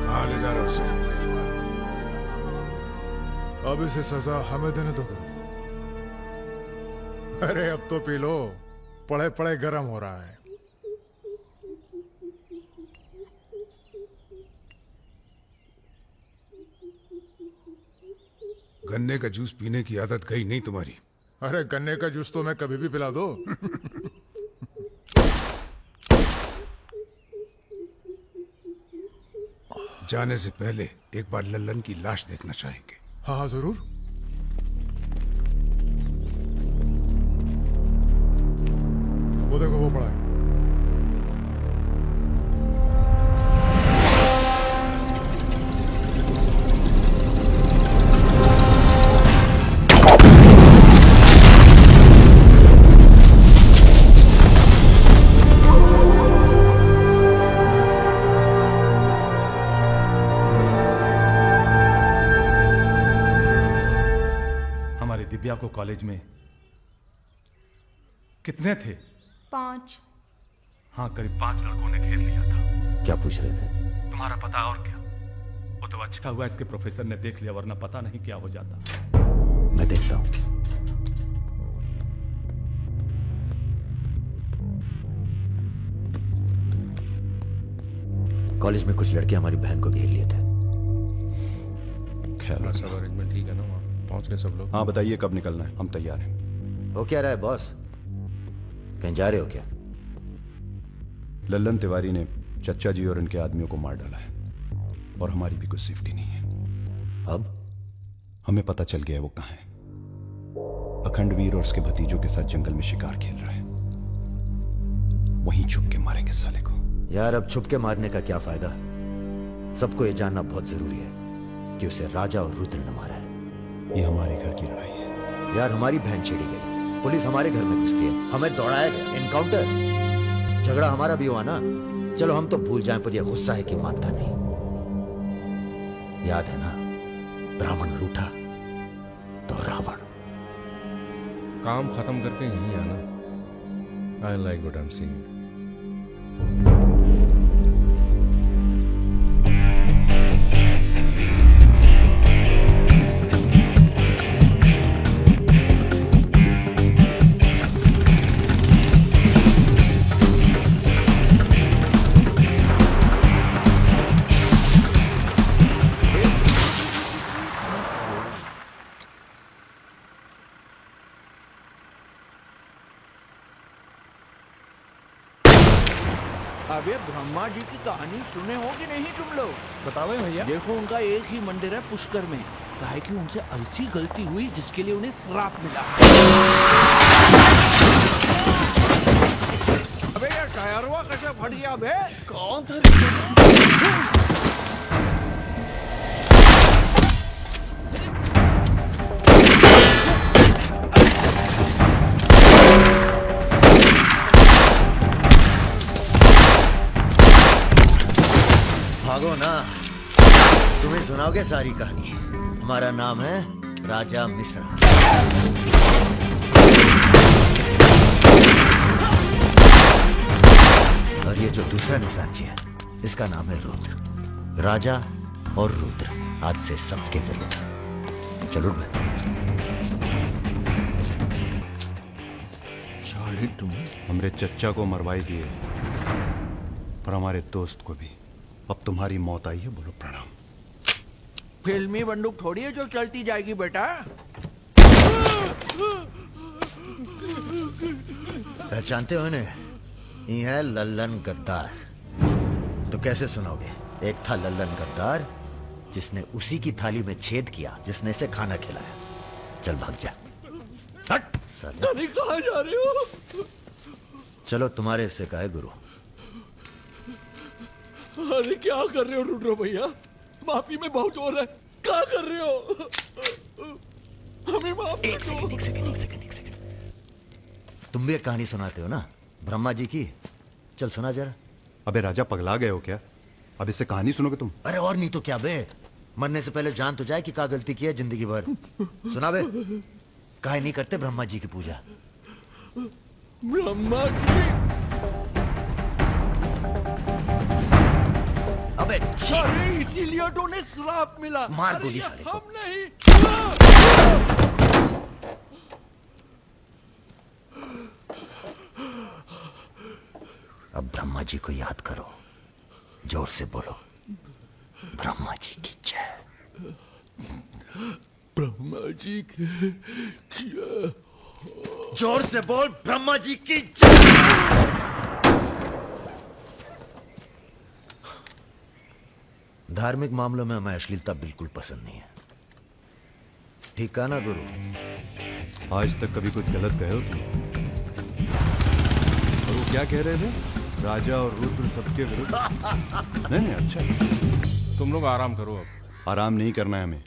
हाँ ले जा रहा हूं उसे। अब इसे सजा हमें देने दो। अरे अब तो पी लो, पड़े पड़े गर्म हो रहा है। गन्ने का जूस पीने की आदत गई नहीं तुम्हारी। अरे गन्ने का जूस तो मैं कभी भी पिला दो। जाने से पहले एक बार लल्लन की लाश देखना चाहेंगे। हाँ हाँ जरूर। वो देखो वो पड़ा है। दिव्या को कॉलेज में कितने थे? 5। हाँ, करीब 5 लड़कों ने घेर लिया था। क्या पूछ रहे थे? तुम्हारा पता और क्या? वो तो अच्छा हुआ इसके प्रोफेसर ने देख लिया, वरना पता नहीं क्या हो जाता। मैं देखता हूं। कॉलेज में कुछ लड़के हमारी बहन को घेर लिए थे। ख्याल सब अरेंजमेंट ठीक है ना? वहाँ पहुंच गए सब लोग? हाँ बताइए कब निकलना है, हम तैयार हैं। हो क्या रहा है बॉस? कहीं जा रहे हो क्या? लल्लन तिवारी ने चच्चा जी और इनके आदमियों को मार डाला है और हमारी भी कुछ सेफ्टी नहीं है। अब हमें पता चल गया है वो कहाँ है। अखंडवीर और उसके भतीजों के साथ जंगल में शिकार खेल रहा है। वहीं छुप के मारेंगे साले को। यार अब छुप के मारने का क्या फायदा? सबको ये जानना बहुत जरूरी है कि उसे राजा और रुद्र ने मारा है। ये हमारे घर की लड़ाई है। यार हमारी बहन छेड़ी गई, पुलिस हमारे घर में घुसती है, हमें दौड़ाया गया, एनकाउंटर। झगड़ा हमारा भी हुआ ना। चलो हम तो भूल जाएं, पर यह गुस्सा है कि मानता नहीं। याद है ना, ब्राह्मण रूठा तो रावण। काम खत्म करके यहीं आना। I like what I am seeing. अबे ब्रह्मा जी की कहानी सुने हो कि नहीं तुम लोग? बताओ भैया। देखो उनका एक ही मंदिर है पुष्कर में। काहे कि उनसे ऐसी गलती हुई जिसके लिए उन्हें श्राप मिला। अबे यार टायरवा कैसे फट गया बे? कौन था? भागो ना, तुम्हें सुनाओगे सारी कहानी। हमारा नाम है राजा मिश्रा। और ये जो दूसरा निशानची है, इसका नाम है रुद्र। राजा और रुद्र आज से सबके विरुद्ध। चलो तुम हमरे चच्चा को मरवाई दिए और हमारे दोस्त को भी। अब तुम्हारी मौत आई है, बोलो प्रणाम। फिल्मी बंदूक थोड़ी है जो चलती जाएगी बेटा। पहचानते हो इन्हें? ये है लल्लन गद्दार। तो कैसे सुनोगे? एक था लल्लन गद्दार जिसने उसी की थाली में छेद किया जिसने इसे खाना खिलाया। चल भाग जा। हट साला। अरे कहाँ जा रहे हो? चलो तुम्हारे हिस्से का है गुरु। अरे क्या कर रहे हो रुद्र भैया? माफी में बहुत जोर है। क्या कर रहे हो? हमें माफ एक सेकंड। तुम भी एक कहानी सुनाते हो ना ब्रह्मा जी की? चल सुना जरा। अबे राजा पगला गए हो क्या? अब इससे कहानी सुनोगे तुम? अरे और नहीं तो क्या बे, मरने से पहले जान तो जाए कि क्या गलती की है जिंदगी भर। सुना बे। काहे नहीं करते ब्रह्मा जी की पूजा? ब्रह्मा जी? अबे अरे इसीलिए तो उन्हें श्राप मिला। मार गोली साले को। हम नहीं। अब ब्रह्मा जी को याद करो, जोर से बोलो, ब्रह्मा जी की जय। ब्रह्मा जी की जय। जोर से बोल, ब्रह्मा जी की जय। धार्मिक मामलों में हमें अश्लीलता बिल्कुल पसंद नहीं है। ठीक कहा ना गुरु? आज तक कभी कुछ गलत कहे हो तुम? और वो क्या कह रहे थे? राजा और रुद्र सबके विरुद्ध। नहीं अच्छा। तुम लोग आराम करो। अब आराम नहीं करना है हमें,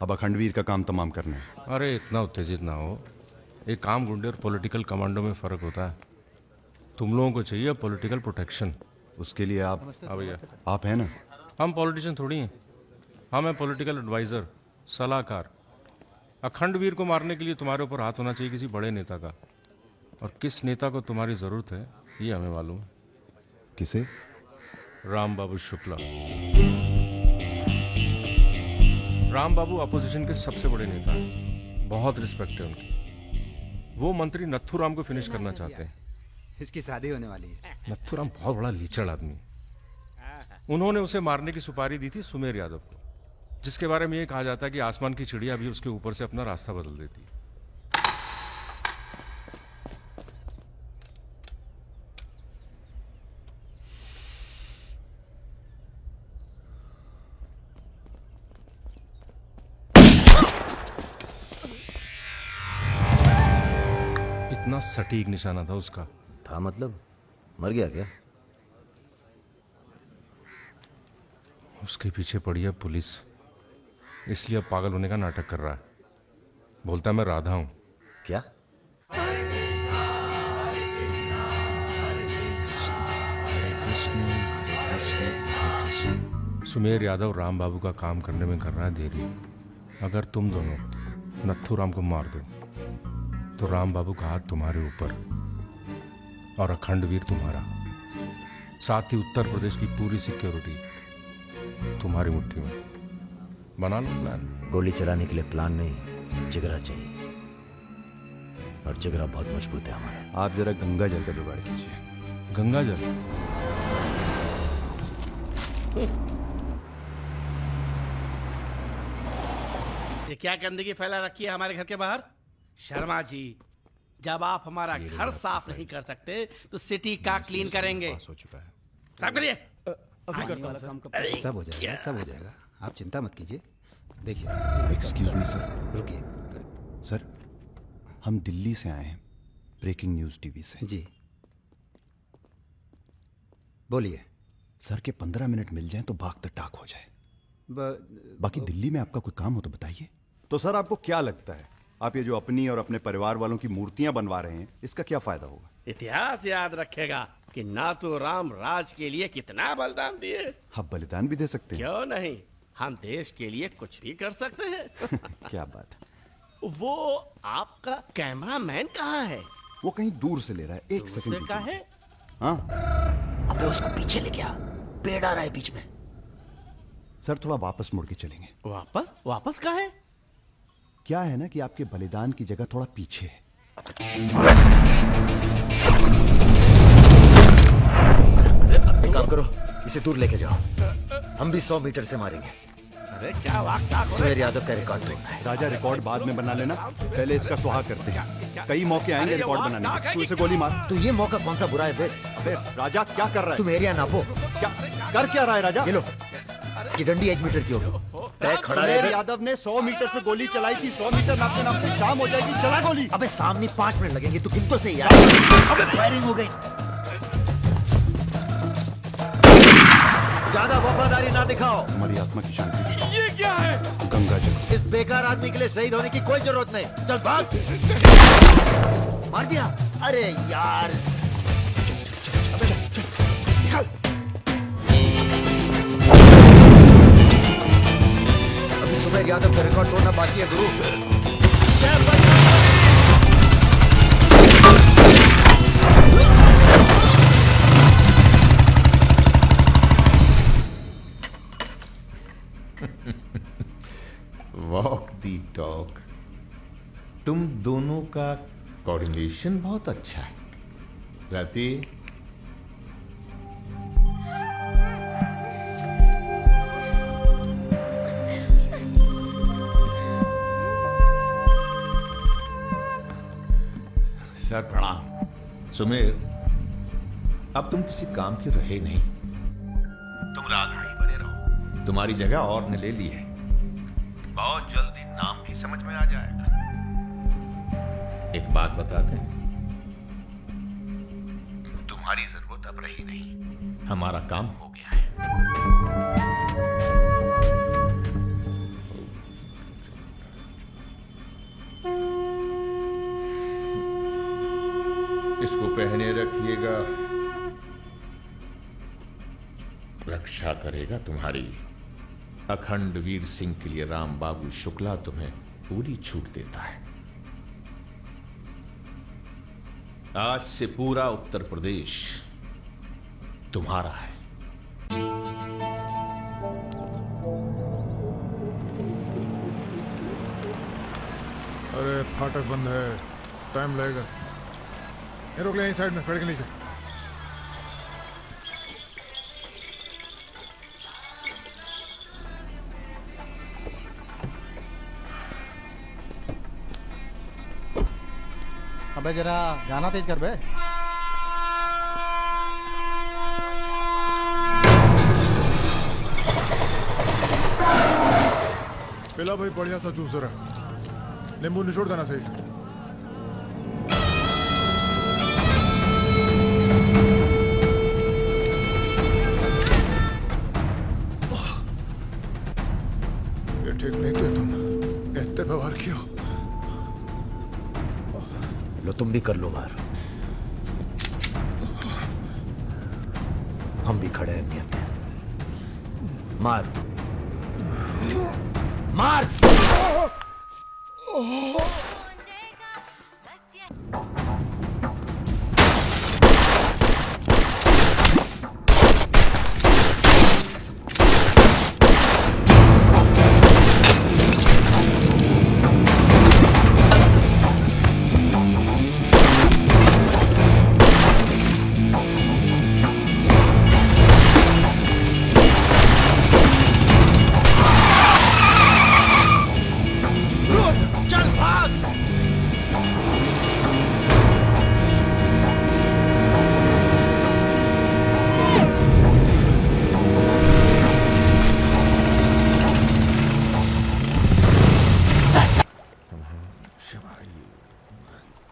अब अखंडवीर का काम तमाम करना है। अरे इतना उत्तेजित ना हो। एक काम गुंडे और पॉलिटिकल कमांडो में फर्क होता है। तुम लोगों को चाहिए पॉलिटिकल प्रोटेक्शन। उसके लिए आप भैया आप हैं ना? हम पॉलिटिशियन थोड़ी हैं, हम हैं पॉलिटिकल एडवाइजर, सलाहकार। अखंडवीर को मारने के लिए तुम्हारे ऊपर हाथ होना चाहिए किसी बड़े नेता का, और किस नेता को तुम्हारी जरूरत है ये हमें मालूम है। किसे? राम बाबू शुक्ला। राम बाबू अपोजिशन के सबसे बड़े नेता हैं, बहुत रिस्पेक्ट है उनकी। वो मंत्री नथुराम को फिनिश करना चाहते हैं। इसकी शादी होने वाली है। नथुराम बहुत बड़ा लीचड़ आदमी। उन्होंने उसे मारने की सुपारी दी थी सुमेर यादव को, जिसके बारे में ये कहा जाता है कि आसमान की चिड़िया भी उसके ऊपर से अपना रास्ता बदल देती है। इतना सटीक निशाना था उसका। था मतलब? मर गया क्या? उसके पीछे पड़ी है पुलिस, इसलिए अब पागल होने का नाटक कर रहा है। बोलता है मैं राधा हूं। क्या? सुमेर यादव राम बाबू का काम करने में कर रहा है देरी। अगर तुम दोनों नथुराम को मार दो तो राम बाबू का हाथ तुम्हारे ऊपर और अखंडवीर तुम्हारा, साथ ही उत्तर प्रदेश की पूरी सिक्योरिटी तुम्हारी मुट्ठी में। बना लो प्लान। गोली चलाने के लिए प्लान नहीं, जिगरा चाहिए, और जिगरा बहुत मजबूत है हमारा। आप जरा गंगा जल का जुगाड़ कीजिए। गंगा जल? ये क्या गंदगी फैला रखी है हमारे घर के बाहर? शर्मा जी, जब आप हमारा घर साफ नहीं कर सकते तो सिटी का क्लीन करेंगे। हो चुका है। साफ करिए। सब हो जाएगा, सब हो जाएगा, आप चिंता मत कीजिए। देखिए, एक्सक्यूज मी सर। रुकिए सर, हम दिल्ली से आए हैं, ब्रेकिंग न्यूज टीवी से। जी बोलिए। सर के 15 मिनट मिल जाएं तो भाग द टाक हो जाए। बाकी दिल्ली में आपका कोई काम हो तो बताइए। तो सर आपको क्या लगता है, आप ये जो अपनी और अपने परिवार वालों की मूर्तियां बनवा रहे हैं, इसका क्या फायदा होगा? इतिहास याद रखेगा कि नाथुराम राज के लिए कितना बलिदान दिए। आप बलिदान भी दे सकते हैं। क्यों नहीं, हम देश के लिए कुछ भी कर सकते हैं। क्या बात है। वो आपका कैमरामैन कहाँ है? वो कहीं दूर से ले रहा है, एक सेकंड का है। हाँ, अबे उसको पीछे ले गया, पेड़ आ रहा है बीच में। सर थोड़ा वापस मुड़ के चलेंगे। वापस? वापस कहाँ है? क्या है ना कि आपके बलिदान की जगह थोड़ा पीछे है। एक काम करो, इसे दूर लेके जाओ, हम भी 100 मीटर से मारेंगे। अरे क्या वाक़ सुमेर यादव का रिकॉर्ड तोड़ना है। राजा रिकॉर्ड बाद में बना लेना, पहले इसका सुहाग करते हैं। कई मौके आएंगे रिकॉर्ड बनाने के। तू इसे गोली मार। तो ये मौका कौन सा बुरा है बे? अबे राजा क्या कर रहा है? तुम एरिया नापो। क्या कर क्या रहा है राजा? ये लो, ये डंडी 1 मीटर की होगी। तय खड़ा सुमेर रहे। यादव ने 100 मीटर से गोली चलाई थी। 100 मीटर नापते नापते शाम हो जाएगी, चला गोली। अबे सामने 5 मिनट लगेंगे, तू गिन तो सही यार। अबे फायरिंग हो गई। ज्यादा वफादारी ना दिखाओ। हमारी आत्मा की शांति। ये क्या है? गंगा जल। इस बेकार आदमी के लिए शहीद होने की कोई जरूरत नहीं। चल भाग। मार दिया? अरे यार। अबे चल। अभी सुमेर यादव का रिकॉर्ड तोड़ना बाकी है गुरु। जय बजरंग। वॉक दी टॉक। तुम दोनों का कोऑर्डिनेशन बहुत अच्छा है। रति, सर प्रणाम। सुमेर, अब तुम किसी काम के रहे नहीं, तुम राधा ही बने रहो। तुम्हारी जगह और ने ले ली है। बहुत जल्दी नाम भी समझ में आ जाएगा। एक बात बता दें, तुम्हारी जरूरत अब रही नहीं, हमारा काम हो गया है। इसको पहने रखिएगा, रक्षा करेगा तुम्हारी। अखंड वीर सिंह के लिए राम बाबू शुक्ला तुम्हें पूरी छूट देता है। आज से पूरा उत्तर प्रदेश तुम्हारा है। अरे फाटक बंद है, टाइम लगेगा। ये रोक ले, यहीं साइड में पेड़ के नीचे। अबे जरा गाना तेज कर बे। पिला भाई बढ़िया सा जूस रहा, नींबू निचोड़ देना सही से। ये ठीक नहीं किया तुम, इतने व्यवहार क्यों? लो तुम भी कर लो वार। हम भी खड़े हैं नियत है। मार मार।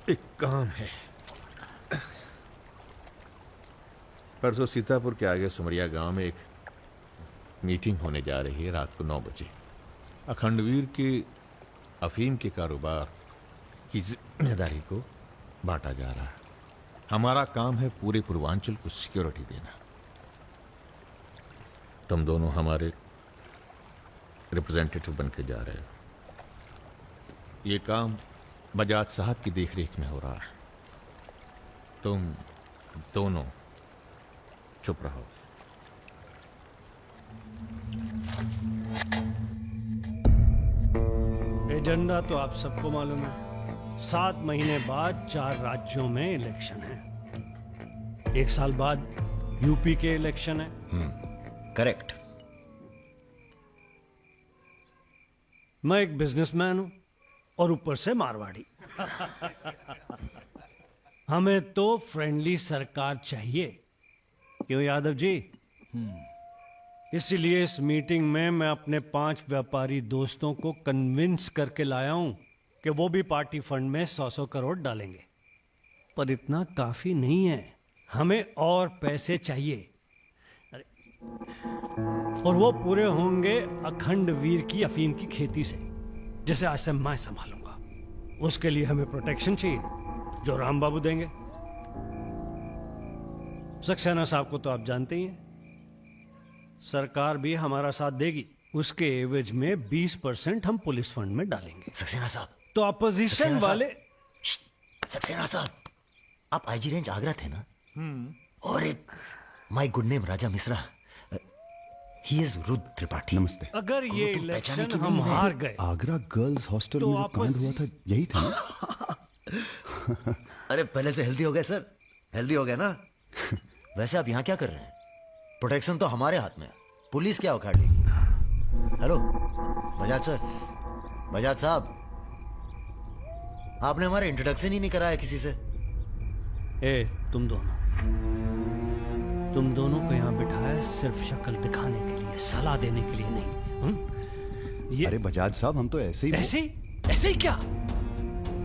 एक काम है। परसों सीतापुर के आगे सुमरिया गांव में एक मीटिंग होने जा रही है रात को 9 बजे। अखंडवीर के अफीम के कारोबार की जिम्मेदारी को बांटा जा रहा है। हमारा काम है पूरे पूर्वांचल को सिक्योरिटी देना। तुम दोनों हमारे रिप्रेजेंटेटिव बन के जा रहे हो। ये काम बजाज साहब की देखरेख में हो रहा है। तुम दोनों चुप रहो। एजेंडा तो आप सबको मालूम है। 7 महीने बाद 4 राज्यों में इलेक्शन है। 1 साल बाद यूपी के इलेक्शन है। करेक्ट। मैं एक बिजनेसमैन हूं और ऊपर से मारवाड़ी। हमें तो फ्रेंडली सरकार चाहिए। क्यों यादव जी? इसलिए इस मीटिंग में मैं अपने 5 व्यापारी दोस्तों को कन्विंस करके लाया हूं कि वो भी पार्टी फंड में 100-100 करोड़ डालेंगे। पर इतना काफी नहीं है, हमें और पैसे चाहिए। और वो पूरे होंगे अखंड वीर की अफीम की खेती से, जिसे आज से मैं संभालूंगा। उसके लिए हमें प्रोटेक्शन चाहिए, जो राम बाबू देंगे। सक्सेना साहब को तो आप जानते ही हैं, सरकार भी हमारा साथ देगी। उसके एवज में 20% हम पुलिस फंड में डालेंगे। सक्सेना साहब तो अपोजिशन वाले। सक्सेना साहब, आप आईजी रेंज आगरा थे ना? और एक my good name Raja Mishra, he is Rudra Tripathi. नमस्ते। अगर ये इलेक्शन हम हार गए, आगरा गर्ल्स हॉस्टल तो में जो कांड हुआ था यही था ना? अरे पहले से हेल्दी हो गए सर, हेल्दी हो गए ना? वैसे आप यहाँ क्या कर रहे हैं? प्रोटेक्शन तो हमारे हाथ में है, पुलिस क्या उखाड़ लेगी? हेलो बजाज सर, बजाज साहब, आपने हमारा इंट्रोडक्शन ही नहीं कराया किसी से। ए, तुम दोनों को यहाँ बिठाया सिर्फ शक्ल दिखाने के लिए, सलाह देने के लिए नहीं। अरे बजाज साहब, हम तो ऐसे ही ऐसे ही क्या?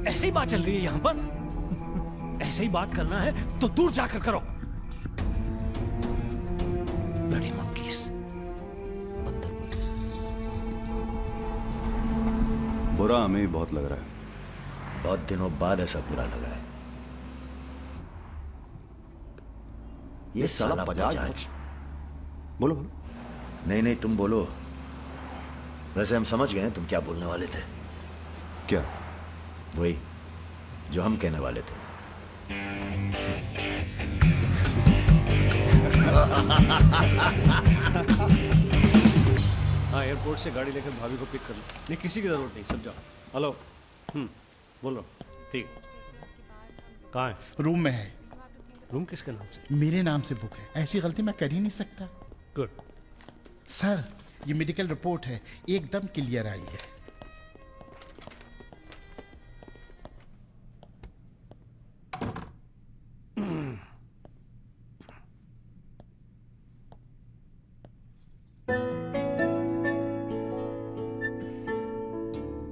ऐसे ही बात चल रही है यहाँ पर। ऐसे ही बात करना है तो दूर जाकर करो। Bloody monkeys। बुरा हमें भी बहुत लग रहा है। बहुत दिनों बाद ऐसा बुरा लगा है। ये साला बजाज। बोलो। नहीं तुम बोलो। वैसे हम समझ गए तुम क्या बोलने वाले थे। क्या? वही जो हम कहने वाले थे। हाँ, एयरपोर्ट से गाड़ी लेकर भाभी को पिक कर लो। नहीं, किसी की जरूरत नहीं, सब जाओ। हेलो, बोलो। ठीक, कहाँ है? रूम में है। रूम किसके नाम से? मेरे नाम से बुक है, ऐसी गलती मैं कर ही नहीं सकता। गुड। सर, ये मेडिकल रिपोर्ट है, एकदम क्लियर आई है।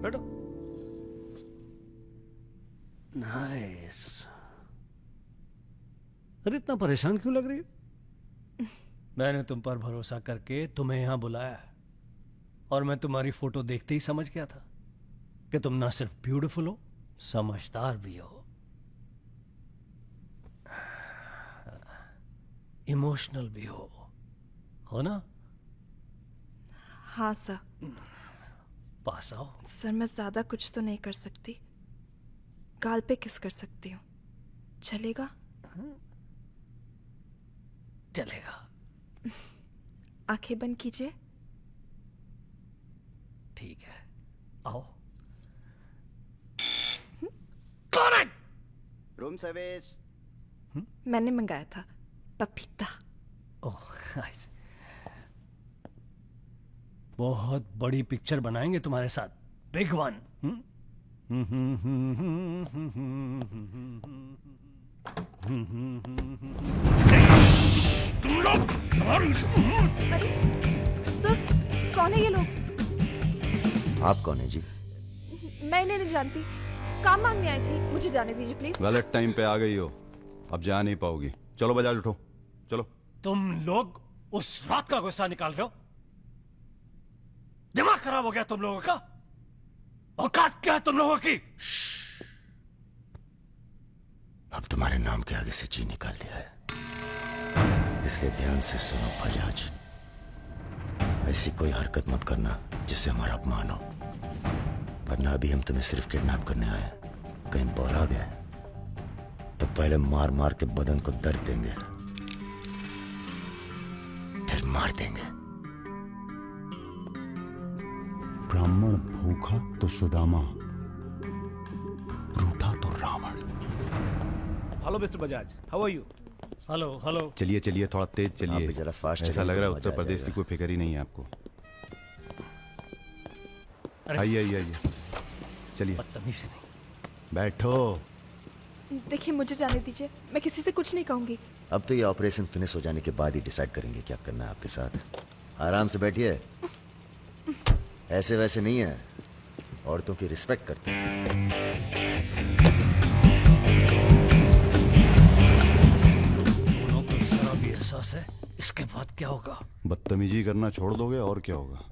बैठो। नाइस। अरे इतना परेशान क्यों लग रही हो? मैंने तुम पर भरोसा करके तुम्हें यहां बुलाया है, और मैं तुम्हारी फोटो देखते ही समझ गया था कि तुम ना सिर्फ ब्यूटीफुल हो, समझदार भी हो, इमोशनल भी हो ना? हाँ सर। पास आओ। सर, मैं ज्यादा कुछ तो नहीं कर सकती, गाल पे किस कर सकती हूँ, चलेगा? चलेगा। आंखें बंद कीजिए। ठीक है, आओ। कौन है? Room service. मैंने मंगाया था, पपीता। ओह, नाइस। बहुत बड़ी पिक्चर बनाएंगे तुम्हारे साथ, बिग वन। तुम लोग सर, कौन है ये लोग? आप कौन है जी? मैं इन्हें नहीं जानती, काम मांगने आई थी, मुझे जाने दीजिए प्लीज। गलत टाइम पे आ गई हो, अब जा नहीं पाओगी। चलो बजाज, उठो चलो। तुम लोग उस रात का गुस्सा निकाल रहे हो? दिमाग खराब हो गया तुम लोगों का? औकात क्या है तुम लोगों की? अब तुम्हारे नाम के आगे से जी निकाल दिया है, इसलिए ध्यान से सुनो बजाज। ऐसी कोई हरकत मत करना जिससे हमारा अपमान हो, वरना अभी हम तुम्हें सिर्फ किडनैप करने आए हैं। कहीं बौरा गए तो पहले मार मार के बदन को दर्द देंगे, फिर मार देंगे। ब्राह्मण भूखा तो सुदामा, रूठा तो Ravan. Hello mister Bajaj, how are you? Hello. चलिए चलिए, थोड़ा तेज चलिए। जरा फास्ट। ऐसा लग रहा है उत्तर प्रदेश की कोई फिक्र ही नहीं है आपको। आइए चलिए। बदतमीजी नहीं। बैठो। देखिए, मुझे जाने दीजिए, मैं किसी से कुछ नहीं कहूंगी। अब तो ये ऑपरेशन फिनिश हो जाने के बाद ही डिसाइड करेंगे क्या करना है आपके साथ। आराम से बैठिए, ऐसे वैसे नहीं है, औरतों की रिस्पेक्ट करते हैं। दोनों को जरा भी एहसास है इसके बाद क्या होगा? बदतमीजी करना छोड़ दोगे और क्या होगा।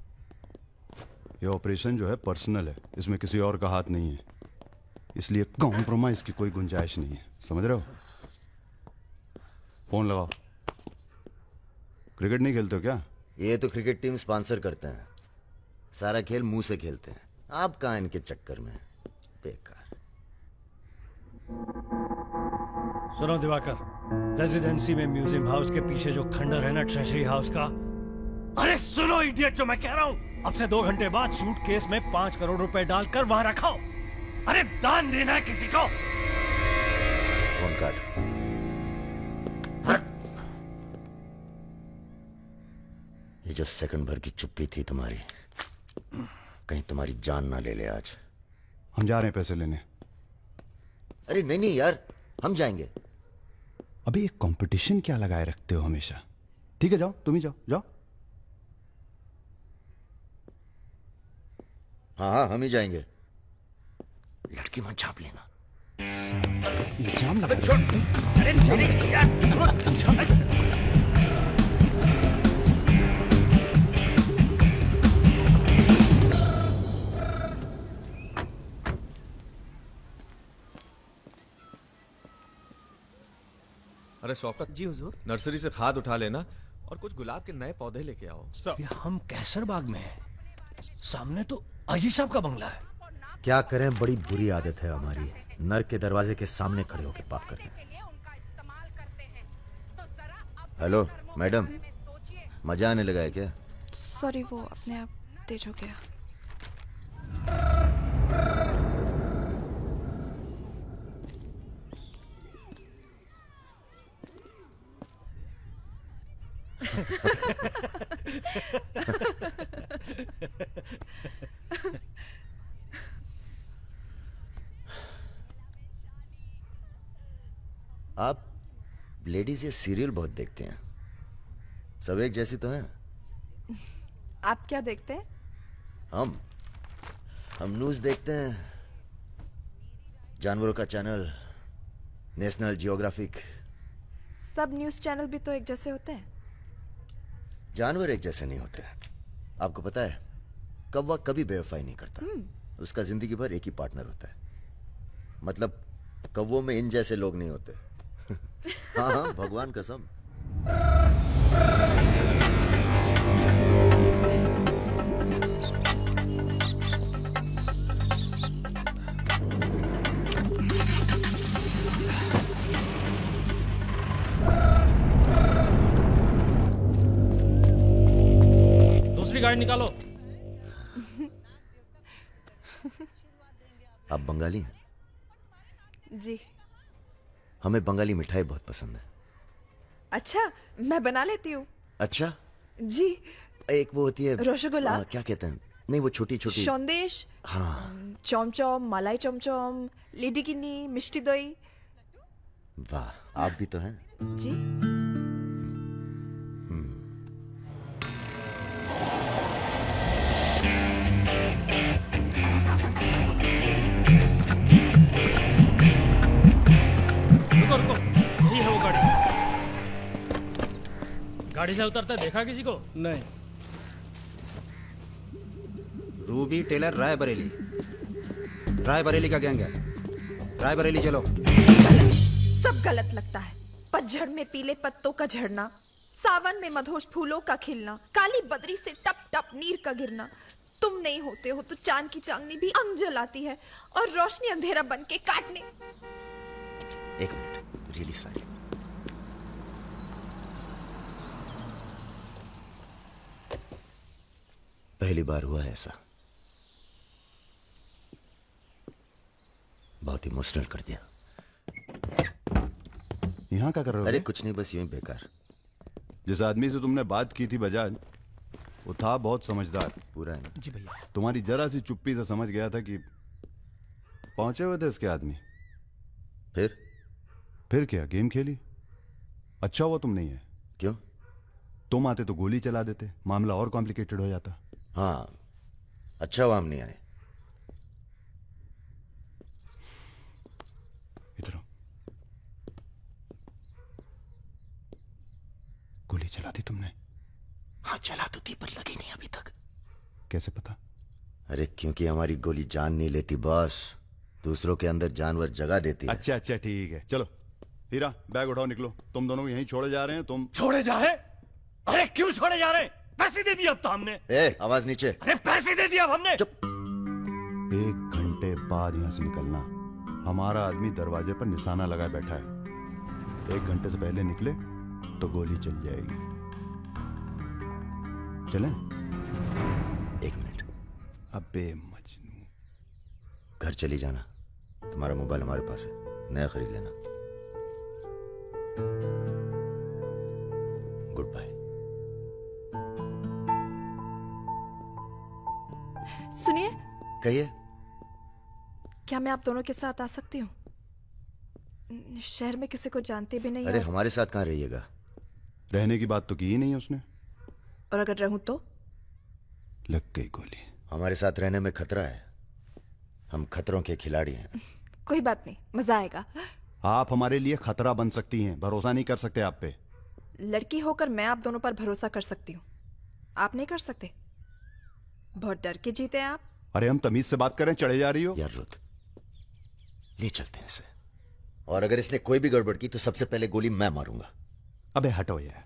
ये ऑपरेशन जो है पर्सनल है, इसमें किसी और का हाथ नहीं है, इसलिए कॉम्प्रोमाइज की कोई गुंजाइश नहीं है, समझ रहे हो। फोन लगाओ। क्रिकेट नहीं खेलते हो क्या? ये तो क्रिकेट टीम स्पॉन्सर करते हैं, सारा खेल मुंह से खेलते हैं। आप कहाँ इनके चक्कर में, बेकार। सुनो दिवाकर, रेजिडेंसी में म्यूजियम हाउस के पीछे जो खंडर है ना ट्रेजरी हाउस का, अरे सुनो इडियट, जो मैं कह रहा हूं, अब से 2 घंटे बाद सूटकेस में 5 करोड़ रुपए डालकर वहां रखाओ। अरे दान देना है किसी को। फोन काट। ये जो सेकंड भर की चुप्पी थी तुम्हारी, कहीं तुम्हारी जान ना ले ले आज। हम जा रहे हैं पैसे लेने। अरे नहीं नहीं यार, हम जाएंगे। अबे एक कंपटीशन क्या लगाए रखते हो हमेशा। ठीक है जाओ, तुम ही जाओ, जाओ। हाँ हाँ हम ही जाएंगे। लड़की मत छाप लेना। इल्जाम लगा। छोड़। अरे यार। अरे शौकत जी हुजूर। नर्सरी से खाद उठा लेना और कुछ गुलाब के नए पौधे लेके आओ। ये हम कैसर बाग में हैं, सामने तो आजी साहब का बंगला है। क्या करें, बड़ी बुरी आदत है हमारी, नर के दरवाजे के सामने खड़े होकर पाप करते हैं। हेलो मैडम, मजा आने लगा है क्या? सॉरी, वो अपने आप तेज हो गया। आप लेडीज ये सीरियल बहुत देखते हैं, सब एक जैसी तो हैं। आप क्या देखते हैं? हम न्यूज देखते हैं, जानवरों का चैनल, नेशनल जियोग्राफिक। सब न्यूज चैनल भी तो एक जैसे होते हैं। जानवर एक जैसे नहीं होते। आपको पता है, कौवा कभी बेवफाई नहीं करता, उसका जिंदगी भर एक ही पार्टनर होता है। मतलब कौवों में इन जैसे लोग नहीं होते। हाँ हाँ, भगवान कसम। दूसरी गाड़ी निकालो। आप बंगाली हैं? जी। हमें बंगाली मिठाई बहुत पसंद है। अच्छा, मैं बना लेती हूँ। अच्छा जी। एक वो होती है रसगुल्ला। क्या कहते हैं, नहीं वो छोटी छोटी। सौंदेश। हाँ। चौमचौम, मलाई चौमचौम, लेडीकिनी, मिष्टी दही। वाह, आप भी तो हैं। जी। रुको रुको, यही है वो गाड़ी। गाड़ी से उतरता देखा किसी को? नहीं। रूबी टेलर रायबरेली, रायबरेली का गैंग है। रायबरेली चलो। सब गलत लगता है। पतझड़ में पीले पत्तों का झड़ना, सावन में मधोश फूलों का खिलना, काली बदरी से टप टप नीर का गिरना। तुम नहीं होते हो तो चांद की चांदनी भी अंग जलाती है और रोशनी अंधेरा बन के काटने। एक मिनट, रियली सॉरी। पहली बार हुआ है ऐसा, बहुत इमोशनल कर दिया। यहाँ क्या कर रहे हो? अरे कुछ नहीं, बस यूं ही बेकार। जिस आदमी से तुमने बात की थी बजाज, वो था बहुत समझदार। पूरा है ना? जी भैया। तुम्हारी जरा सी चुप्पी से समझ गया था कि पहुंचे हुए थे इसके आदमी। फिर क्या गेम खेली? अच्छा हुआ तुम नहीं है। क्यों? तुम आते तो गोली चला देते, मामला और कॉम्प्लिकेटेड हो जाता। हाँ, अच्छा हुआ हम नहीं आए। इधर गोली चला दी तुमने? हाँ चला तो थी, पर लगी नहीं अभी तक। कैसे पता? अरे क्योंकि हमारी गोली जान नहीं लेती बॉस, दूसरों के अंदर जानवर जगा देती है। अच्छा अच्छा ठीक है, चलो हीरा बैग उठाओ, निकलो। तुम दोनों यहीं छोड़े जा रहे हैं। तुम छोड़े जा रहे? अरे क्यों छोड़े जा रहे? पैसे दे दिए अब तो हमने। ए, आवाज नीचे। अरे पैसे दे दिए अब हमने। चुप। 1 घंटे बाद यहां से निकलना। हमारा आदमी दरवाजे पर निशाना लगाए बैठा है। 1 घंटे से पहले निकले तो गोली चल जाएगी। चलें? 1 मिनट। अबे मजनू, घर चली जाना, तुम्हारा मोबाइल हमारे पास है, नया खरीद लेना। Good bye. सुनिए। कहिए। क्या मैं आप दोनों के साथ आ सकती हूँ? शहर में किसी को जानते भी नहीं। अरे हमारे साथ कहाँ रहिएगा? रहने की बात तो की ही नहीं उसने। और अगर रहूं तो? लग गई गोली। हमारे साथ रहने में खतरा है, हम खतरों के खिलाड़ी हैं। कोई बात नहीं, मजा आएगा। आप हमारे लिए खतरा बन सकती हैं, भरोसा नहीं कर सकते आप पे। लड़की होकर मैं आप दोनों पर भरोसा कर सकती हूँ, आप नहीं कर सकते। बहुत डर के जीते हैं आप। अरे हम तमीज से बात करें, चढ़े जा रही हो। यार रुत, ले चलते हैं इसे, और अगर इसने कोई भी गड़बड़ की तो सबसे पहले गोली मैं मारूंगा। अबे हटो यार।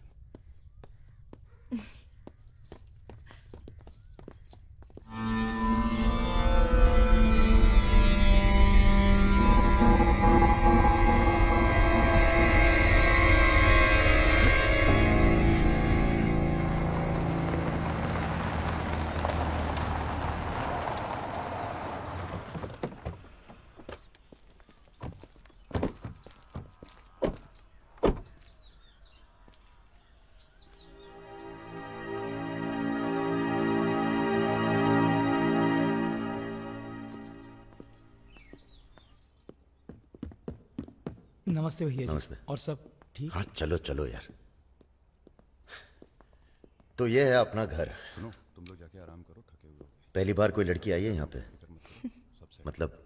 नमस्ते भैया जी। नमस्ते। और सब ठीक? हाँ चलो चलो यार। तो ये है अपना घर। सुनो, तुम लोग जाके आराम करो, थके हुए हो। पहली बार कोई लड़की आई है यहाँ पे? मतलब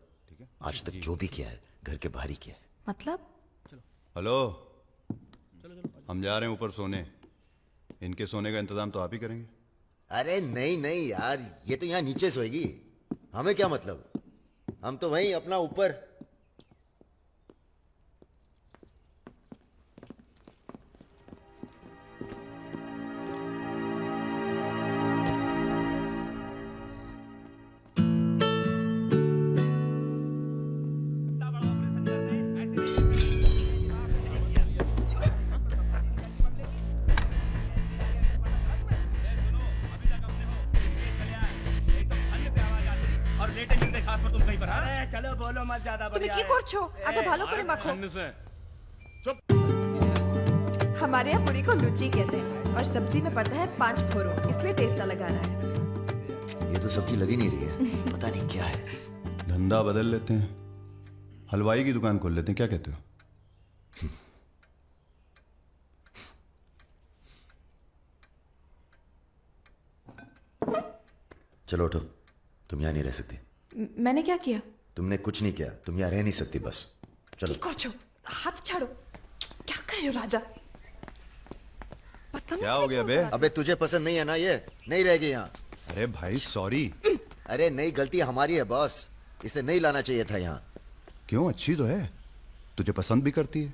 आज तक जो भी किया है घर के बाहर ही किया है। मतलब? हेलो, हम जा रहे हैं ऊपर सोने। इनके सोने का इंतजाम तो आप ही करेंगे। अरे नहीं नहीं यार, ये तो यहाँ नीचे सोएगी, हमें क्या मतलब, हम तो वहीं अपना ऊपर। चलो बोलो मत ज्यादा। তুমি কি করছো? আটা ভালো করে মাখো। हमारे यहाँ पूरी को लुची कहते हैं और सब्जी में पड़ता है 5 फोरो, इसलिए टेस्ट अलग आ रहा है। ये तो सब्जी लगी नहीं रही है, पता नहीं क्या है। धंधा बदल लेते हैं, हलवाई की दुकान खोल लेते हैं, क्या कहते हो? चलो उठो, तुम यहाँ नहीं रह सकती। मैंने क्या किया? तुमने कुछ नहीं किया, तुम यहाँ रह नहीं सकती, बस चलो। করছো? हाथ छाड़ो। क्या कर रहे हो राजा? क्या हो गया बे? अबे तुझे पसंद नहीं है ना, ये नहीं रहेगी यहाँ। अरे भाई सॉरी। अरे नहीं, गलती हमारी है बॉस, इसे नहीं लाना चाहिए था यहाँ। क्यों, अच्छी तो है, तुझे पसंद भी करती है।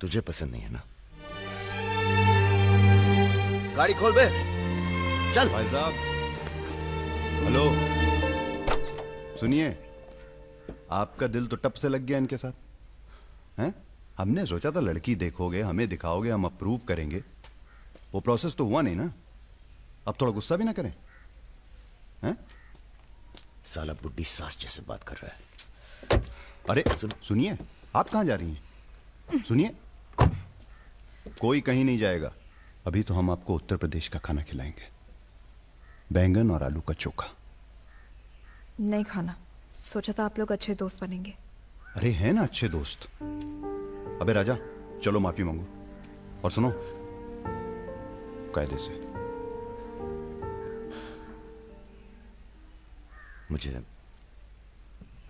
तुझे पसंद नहीं है ना? गाड़ी खोल बे, चल। भाई साहब हेलो, सुनिए, आपका दिल तो टप से लग गया इनके साथ, हैं? हमने सोचा था लड़की देखोगे, हमें दिखाओगे, हम अप्रूव करेंगे। वो प्रोसेस तो हुआ नहीं ना। अब थोड़ा गुस्सा भी ना करें, हैं? साला बुड्ढी सास जैसे बात कर रहा है। अरे सुनिए, आप कहाँ जा रही हैं? सुनिए, कोई कहीं नहीं जाएगा। अभी तो हम आपको उत्तर प्रदेश का खाना खिलाएंगे, बैंगन और आलू का चोखा। नहीं खाना, सोचा था आप लोग अच्छे दोस्त बनेंगे। अरे हैं ना अच्छे दोस्त। अबे राजा, चलो माफी मांगो। और सुनो, कायदे से। मुझे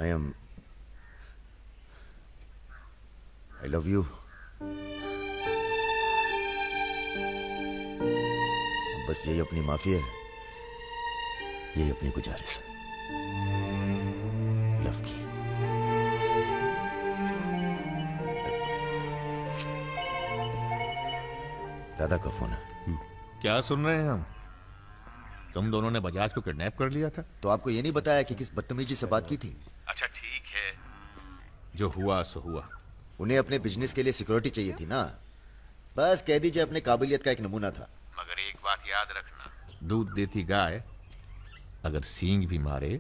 आई लव यू। बस यही अपनी माफी है, यही अपनी गुजारिश है लव की। दादा का फोन है। क्या सुन रहे हैं हम? तुम दोनों ने बजाज को किडनैप कर लिया था? तो आपको ये नहीं बताया कि किस बदतमीजी से बात की थी? अच्छा ठीक है, जो हुआ सो हुआ। उन्हें अपने बिजनेस के लिए सिक्योरिटी चाहिए थी ना, बस कह दीजिए अपने काबिलियत का एक नमूना था। मगर एक बात याद रखना, दूध देती गाय अगर सींग भी मारे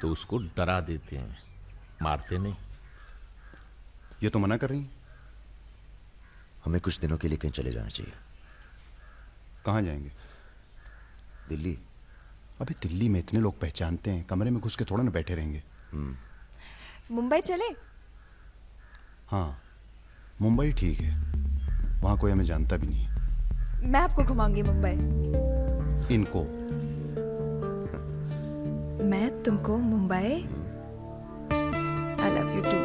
तो उसको डरा देते हैं, मारते नहीं। ये तो मना कर रही? हमें कुछ दिनों के लिए कहीं चले जाना चाहिए। कहाँ जाएंगे? दिल्ली। अबे दिल्ली में इतने लोग पहचानते हैं, कमरे में घुस के थोड़ा ना बैठे रहेंगे। मुंबई चले? हाँ, मुंबई ठीक है, वहां कोई हमें जानता भी नहीं है। मैं आपको घुमाऊंगी मुंबई। इनको? मैं तुमको Mumbai. I love you too.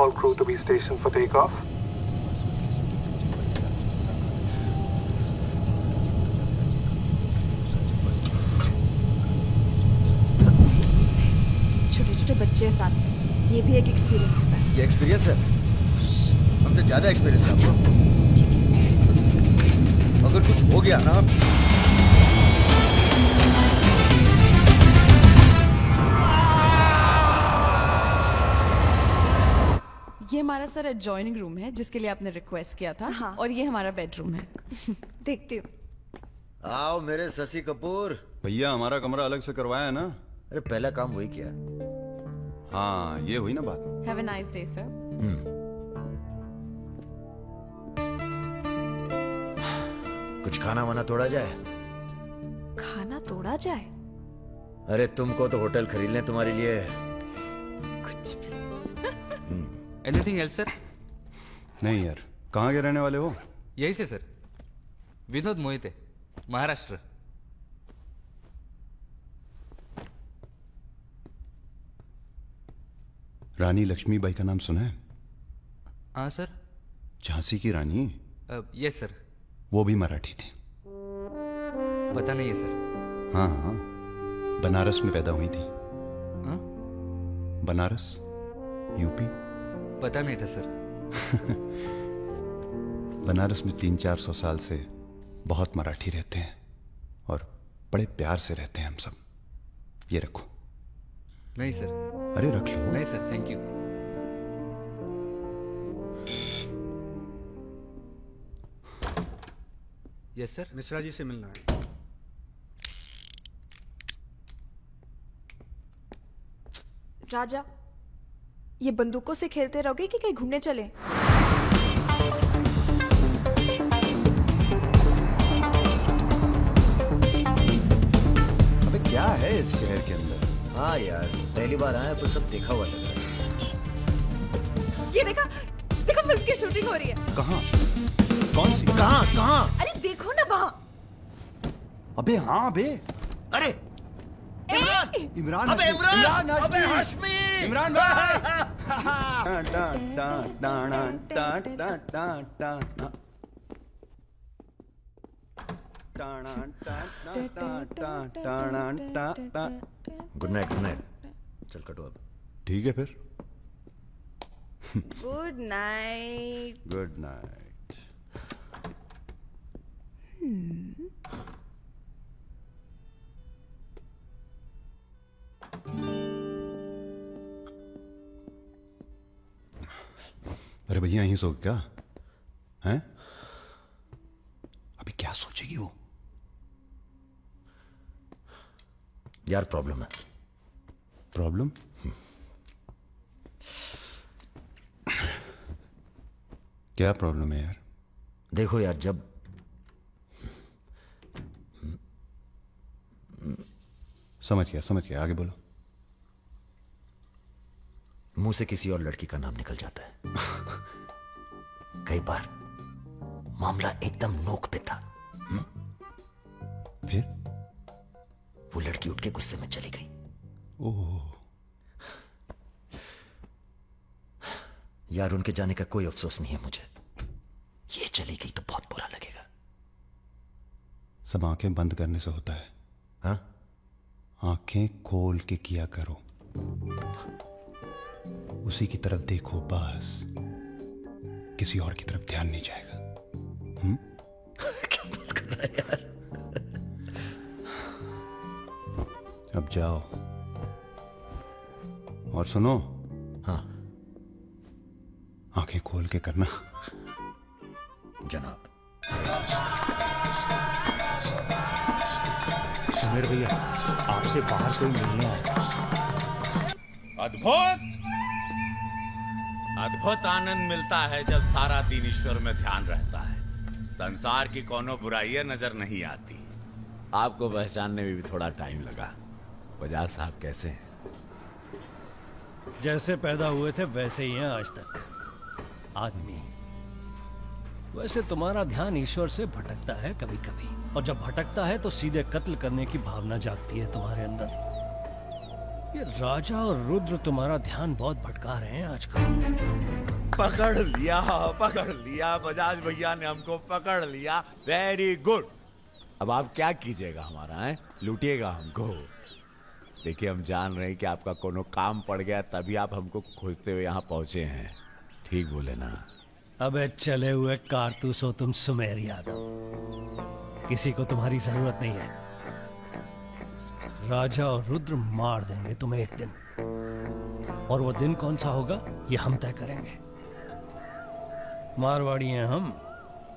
All crew to be stationed for takeoff. छोटे छोटे बच्चे हैं साथ में, ये भी एक एक्सपीरियंस होता है। ये एक्सपीरियंस है? हमसे ज्यादा एक्सपीरियंस है आपको। अगर कुछ हो गया ना, ये हमारा सर एडजॉइनिंग रूम है जिसके लिए आपने रिक्वेस्ट किया था। हाँ। और ये हमारा बेडरूम है। देखती हूँ। आओ मेरे शशि कपूर। भैया हमारा कमरा अलग से करवाया है ना? अरे पहला काम वही किया। हाँ, ये हुई ना बात। Have a nice day sir. कुछ खाना वाना तोड़ा जाए? खाना तोड़ा जाए? अरे तुमको तो होटल खरीद लें तुम्हारे लिए। कुछ भी। Anything else sir? नहीं यार, कहाँ के रहने वाले हो? यही से सर, विनोद मोहिते, महाराष्ट्र। रानी लक्ष्मीबाई का नाम सुना है? हाँ सर। झांसी की रानी? Yes sir. वो भी मराठी थी। पता नहीं है सर। हाँ हाँ, बनारस में पैदा हुई थी। हाँ? बनारस, यूपी। पता नहीं था सर। बनारस में 300-400 साल से बहुत मराठी रहते हैं और बड़े प्यार से रहते हैं हम सब। ये रखो। नहीं सर। अरे रख लो। नहीं sir, thank you. Yes sir. Mishra ji से मिलना है। राजा, ये बंदूकों से खेलते रहोगे कि कहीं घूमने चले? अबे क्या है इस शहर के अंदर? हाँ यार, पहली बार आए पर सब देखा हुआ लग रहा है। ये देखा, देखो फिल्म की शूटिंग हो रही है। कहाँ? कौन सी? कहाँ कहाँ? अरे देखो ना वहाँ। अबे हाँ बे। अरे इमरान। अबे इमरान, अबे हाशमी। इमरान भाई। Good night, good night. चल कटो अब। ठीक है फिर। Good night. Good night. अरे भैया यहीं सो क्या हैं? अभी क्या सोचेगी वो? यार प्रॉब्लम है। प्रॉब्लम? क्या प्रॉब्लम है यार? देखो यार, जब समझ गया, आगे बोलो। मुंह से किसी और लड़की का नाम निकल जाता है। कई बार मामला एकदम नोक पे था। फिर वो लड़की उठ के गुस्से में चली गई। ओह यार, उनके जाने का कोई अफसोस नहीं है मुझे। ये चली गई तो बहुत बुरा लगेगा। सब आंखें बंद करने से होता है। हाँ? आंखें खोल के किया करो, उसी की तरफ देखो बस, किसी और की तरफ ध्यान नहीं जाएगा। क्या बात कर रहा है यार? अब जाओ और सुनो। हाँ, आंखें खोल के करना। जनाब। समीर भैया, आपसे बाहर कोई मिलने आया। अद्भुत अद्भुत आनंद मिलता है जब सारा दिन ईश्वर में ध्यान रहता है। संसार की कोनो बुराइयां नजर नहीं आती। आपको पहचानने में भी थोड़ा टाइम लगा। बजाज साहब कैसे हैं? जैसे पैदा हुए थे वैसे ही हैं आज तक। आदमी। वैसे तुम्हारा ध्यान ईश्वर से भटकता है कभी कभी, और जब भटकता है तो सीधे कत्ल करने की भावना जागती है तुम्हारे अंदर। ये राजा और रुद्र तुम्हारा ध्यान बहुत भटका रहे हैं आजकल। पकड़ लिया बजाज भैया ने हमको पकड़ लिया। Very good. अब आप क्या कीजिएगा हमारा है? लूटिएगा हमको? देखिए, हम जान रहे हैं कि आपका कोनो काम पड़ गया, तभी आप हमको खोजते हुए यहाँ पहुंचे हैं। ठीक बोले ना? अबे चले हुए कारतूस हो तुम सुमेर यादव। किसी को तुम्हारी जरूरत नहीं है। राजा और रुद्र मार देंगे तुम्हें एक दिन, और वो दिन कौन सा होगा ये हम तय करेंगे। मारवाड़ी हैं हम,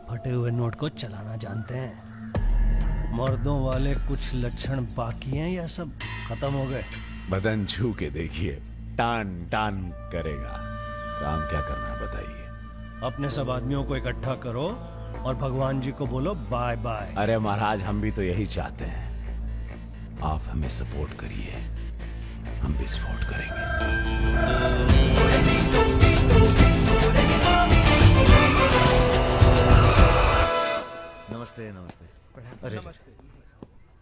फटे हुए नोट को चलाना जानते हैं। मर्दों वाले कुछ लक्षण बाकी हैं या सब खत्म हो गए? बदन छू के देखिए, टान टान करेगा। काम क्या करना है बताइए? अपने सब आदमियों को इकट्ठा करो और भगवान जी को बोलो बाय बाय। अरे महाराज, हम भी तो यही चाहते हैं। आप हमें सपोर्ट करिए, हम विस्फोट करेंगे। नमस्ते नमस्ते। अरे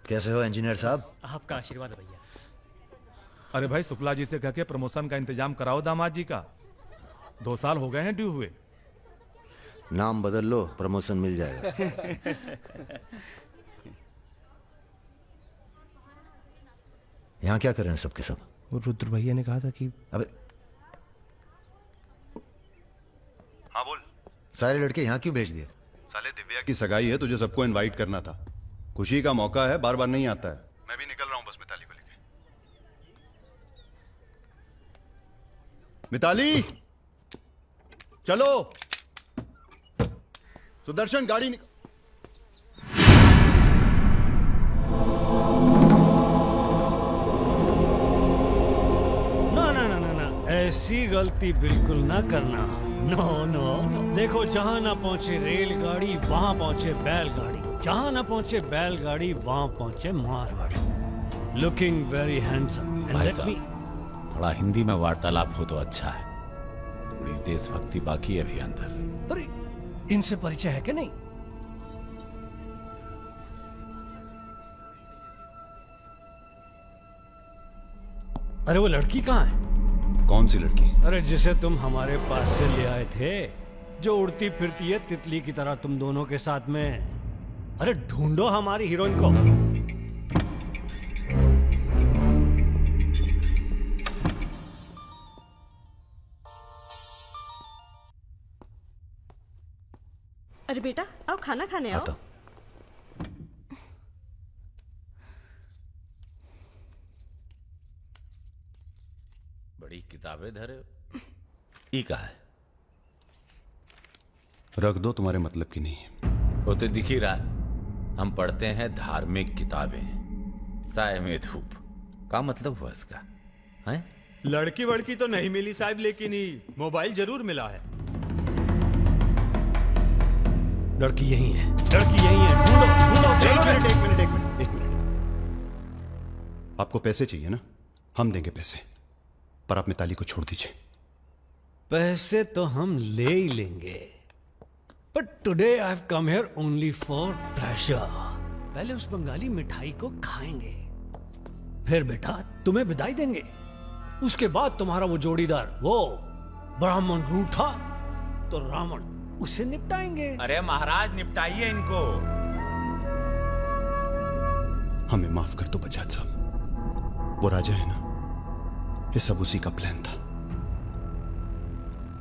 कैसे हो इंजीनियर साहब? आपका आशीर्वाद है भैया। अरे भाई, शुक्ला जी से कह के प्रमोशन का इंतजाम कराओ दामाद जी का। 2 साल हो गए हैं ड्यू हुए। नाम बदल लो, प्रमोशन मिल जाएगा। यहाँ क्या कर रहे हैं सबके सब? वो रुद्र भैया ने कहा था कि अबे हाँ बोल। सारे लड़के यहाँ क्यों भेज दिए? साले दिव्या की सगाई है, तुझे सबको इनवाइट करना था। खुशी का मौका है, बार बार नहीं आता है। मैं भी निकल रहा हूँ बस मिताली को लेके। मिताली चलो। सुदर्शन गाड़ी ना, ऐसी गलती बिल्कुल ना करना। No no. देखो, जहां ना पहुंचे रेलगाड़ी वहां पहुंचे बैलगाड़ी, जहां ना पहुंचे बैलगाड़ी वहां पहुंचे मारवाड़ी। Looking very handsome. भाई साहब, थोड़ा हिंदी में वार्तालाप हो तो अच्छा है। थोड़ी देशभक्ति बाकी है अभी अंदर। अरे इनसे परिचय है कि नहीं? अरे वो लड़की कहाँ है? कौन सी लड़की? अरे जिसे तुम हमारे पास से ले आए थे, जो उड़ती फिरती है तितली की तरह तुम दोनों के साथ में। अरे ढूंढो हमारी हीरोइन को। अरे बेटा, आओ खाना खाने आओ। बड़ी किताबें धरे हो। ई का है? रख दो, तुम्हारे मतलब की नहीं है। वो तो दिख ही रहा है। हम पढ़ते हैं धार्मिक किताबें, साय में धूप। का मतलब हुआ इसका? है? लड़की वड़की तो नहीं मिली साहब, लेकिन ही मोबाइल जरूर मिला है। लड़की यही है, लड़की यही है। ढूंढो ढूंढो। एक मिनट। आपको पैसे चाहिए ना? हम देंगे पैसे, पर आप मिताली को छोड़ दीजिए। पैसे तो हम ले ही लेंगे, but today I have come here only for pleasure. पहले उस बंगाली मिठाई को खाएंगे, फिर बेटा तुम्हें विदाई देंगे। उसके बाद तुम्हारा वो जोड़ीदार, वो ब्राह्मण रूठा तो रावण, उसे निपटाएंगे। अरे महाराज निपटाइए इनको। हमें माफ कर दो बजाज साहब, वो राजा है ना, ये सब उसी का प्लान था।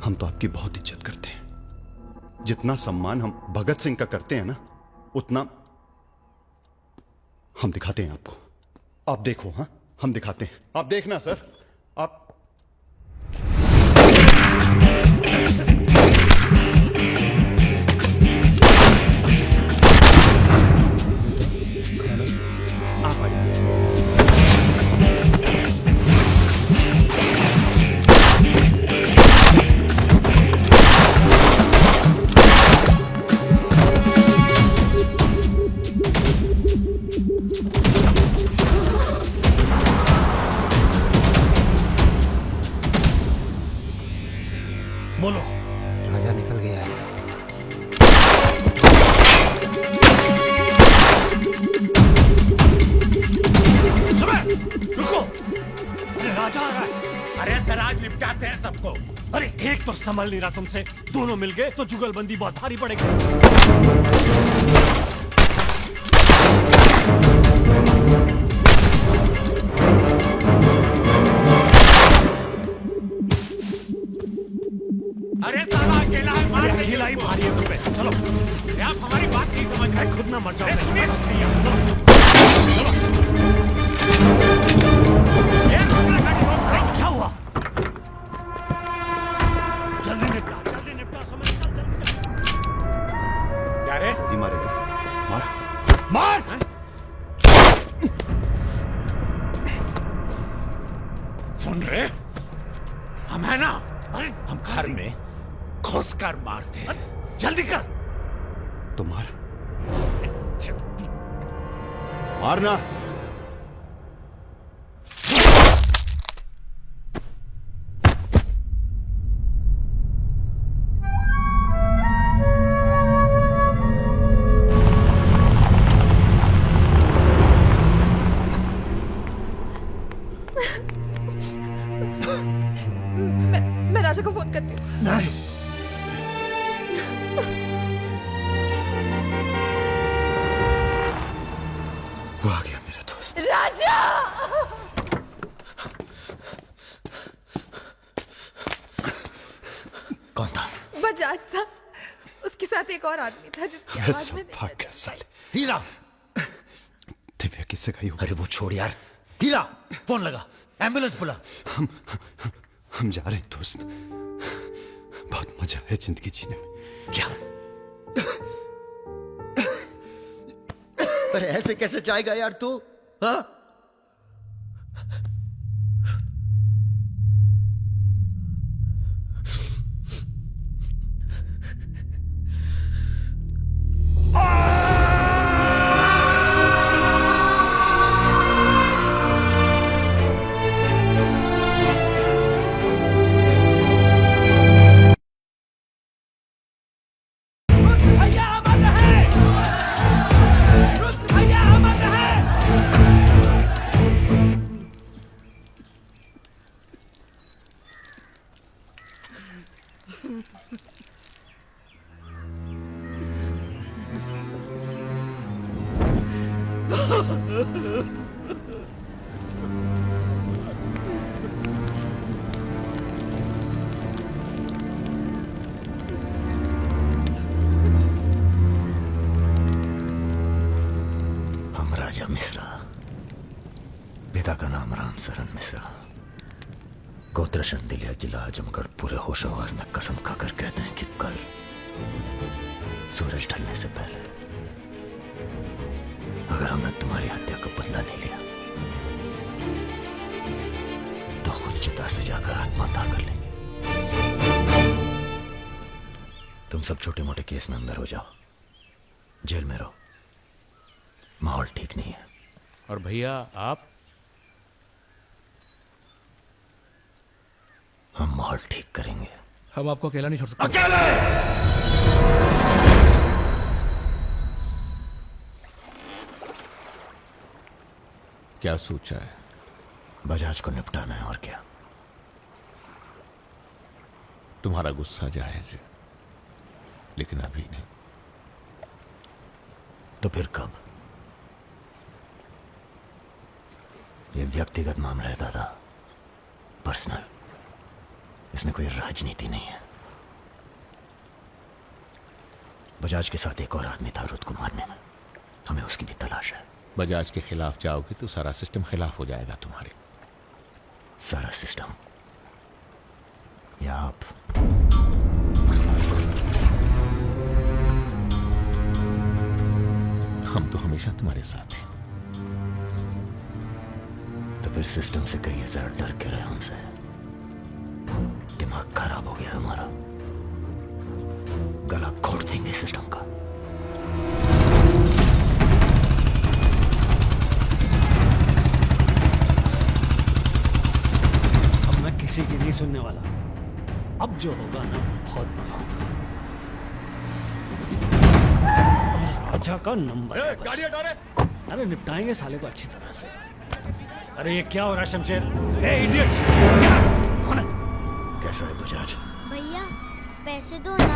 हम तो आपकी बहुत इज्जत करते हैं। जितना सम्मान हम भगत सिंह का करते हैं ना, उतना हम दिखाते हैं आपको। आप देखो, हाँ हम दिखाते हैं, आप देखना सर। आप बोलो। राजा निकल गया है। रुको, अरे राजा आ रहा है। अरे सर आज निपटाते हैं सबको। अरे एक तो संभल नहीं रहा तुमसे, दोनों मिल गए तो जुगलबंदी बहुत भारी पड़ेगी। अरे साला अकेला है, मार दे। अकेला ही भारी है तुम पे। चलो, अरे आप हमारी बात नहीं समझ रहे। खुद ना मर जाओ। क्या हुआ? जल्दी निपटा, समझ क्या रे? ये मारेगा, मार। सुन रहे, हम है ना, हम घर में घुस कर मारते हैं। जल्दी कर। तो मार, मारना। मैं राजा को फोन करती हूँ। नहीं, वो आ गया मेरा दोस्त। राजा! कौन था? बजाज था। उसके साथ एक और आदमी था जिसकी आवाज में भाग गया साले। हीरा, दिव्या किससे गई हो? अरे वो छोड़ यार। हीरा, फोन लगा, एम्बुलेंस बुला। हम जा रहे हैं दोस्त, बहुत मजा है जिंदगी जीने में। क्या? अरे ऐसे कैसे जाएगा यार तू? हाँ? हम राजा मिश्रा, पिता का नाम राम सरन मिश्रा, गोत्र शंदिलिया, जिला आजमगढ़, पूरे होश आवाज में कसम खाकर कहते हैं कि कल सूरज ढलने से पहले अगर हमने तुम्हारी हत्या का बदला नहीं लिया तो खुद चिता से जाकर आत्महत्या कर लेंगे। तुम सब छोटे मोटे केस में अंदर हो जाओ, जेल में रहो, माहौल ठीक नहीं है। और भैया आप? हम माहौल ठीक करेंगे। हम आपको अकेला नहीं छोड़ सकते। अकेले! क्या सोचा है? बजाज को निपटाना है और क्या। तुम्हारा गुस्सा जायज है, लेकिन अभी नहीं। तो फिर कब? यह व्यक्तिगत मामला है दादा, पर्सनल। इसमें कोई राजनीति नहीं है। बजाज के साथ एक और आदमी था रुद को मारने में, हमें उसकी भी तलाश है। बजाज के खिलाफ जाओगे तो सारा सिस्टम खिलाफ हो जाएगा तुम्हारे। सारा सिस्टम या आप? हम तो हमेशा तुम्हारे साथ हैं। तो फिर सिस्टम से कहिए जरा डर के रहे हमसे। दिमाग खराब हो गया हमारा, गला घोट देंगे सिस्टम का। अब मैं किसी की नहीं सुनने वाला। अब जो होगा ना बहुत बड़ा होगा। राजा का नंबर है बस। गाड़ी हटा रे। अरे निपटाएंगे साले को अच्छी तरह से। अरे ये क्या हो रहा है शमशेर? ए इडियट! कौन है? कैसा है बजाज? भैया पैसे दो ना।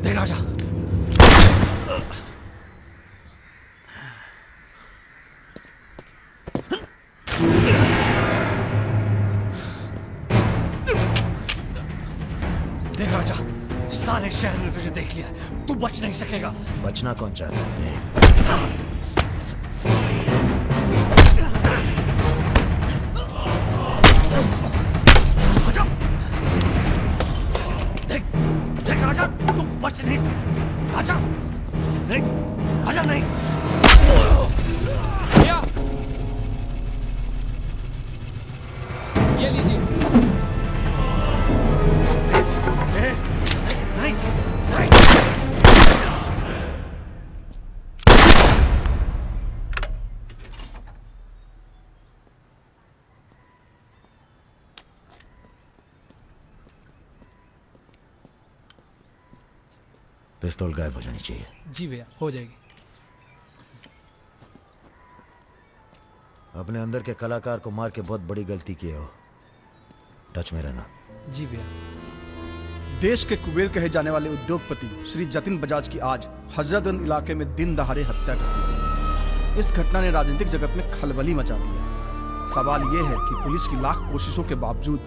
देख राजा, देख राजा, सारे शहर ने तुझे देख लिया, तू बच नहीं सकेगा। बचना कौन चाहता है? देख राजा, तू बच नहीं। राजा नहीं, राजा नहीं। भैया ये लीजिए। नहीं, नहीं। पिस्तौल गायब हो जानी चाहिए। जी भैया, हो जाएगी। अपने अंदर के कलाकार को मार के बहुत बड़ी गलती की हो। टच में रहना। जी भैया। देश के कुबेर कहे जाने वाले उद्योगपति श्री जतिन बजाज की आज हजरतगंज इलाके में दिन दहाड़े हत्या कर दी गई। इस घटना ने राजनीतिक जगत में खलबली मचा दी है। सवाल यह है कि पुलिस की लाख कोशिशों के बावजूद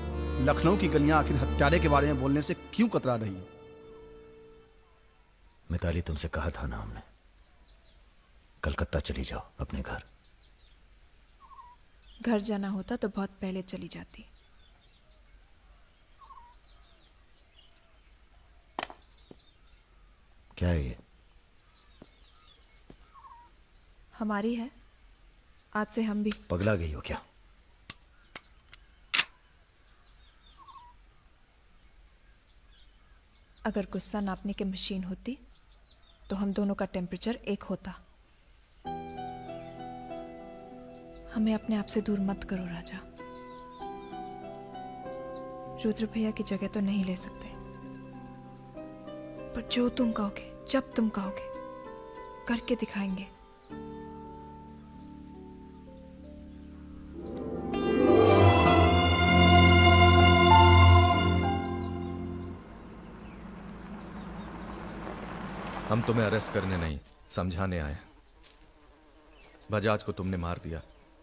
लखनऊ की गलियां आखिर हत्यारे के बारे में बोलने से क्यों कतरा रही है? मिताली, तुमसे कहा था ना हमने, कलकत्ता चली जाओ अपने घर। घर जाना होता तो बहुत पहले चली जाती। क्या है ये? हमारी है, आज से हम भी। पगला गई हो क्या? अगर गुस्सा नापने की मशीन होती तो हम दोनों का टेम्परेचर एक होता। हमें अपने आप से दूर मत करो राजा। रुद्र भैया की जगह तो नहीं ले सकते, पर जो तुम कहोगे, जब तुम कहोगे, करके दिखाएंगे। हम तुम्हें अरेस्ट करने नहीं, समझाने आए। बजाज को तुमने मार दिया,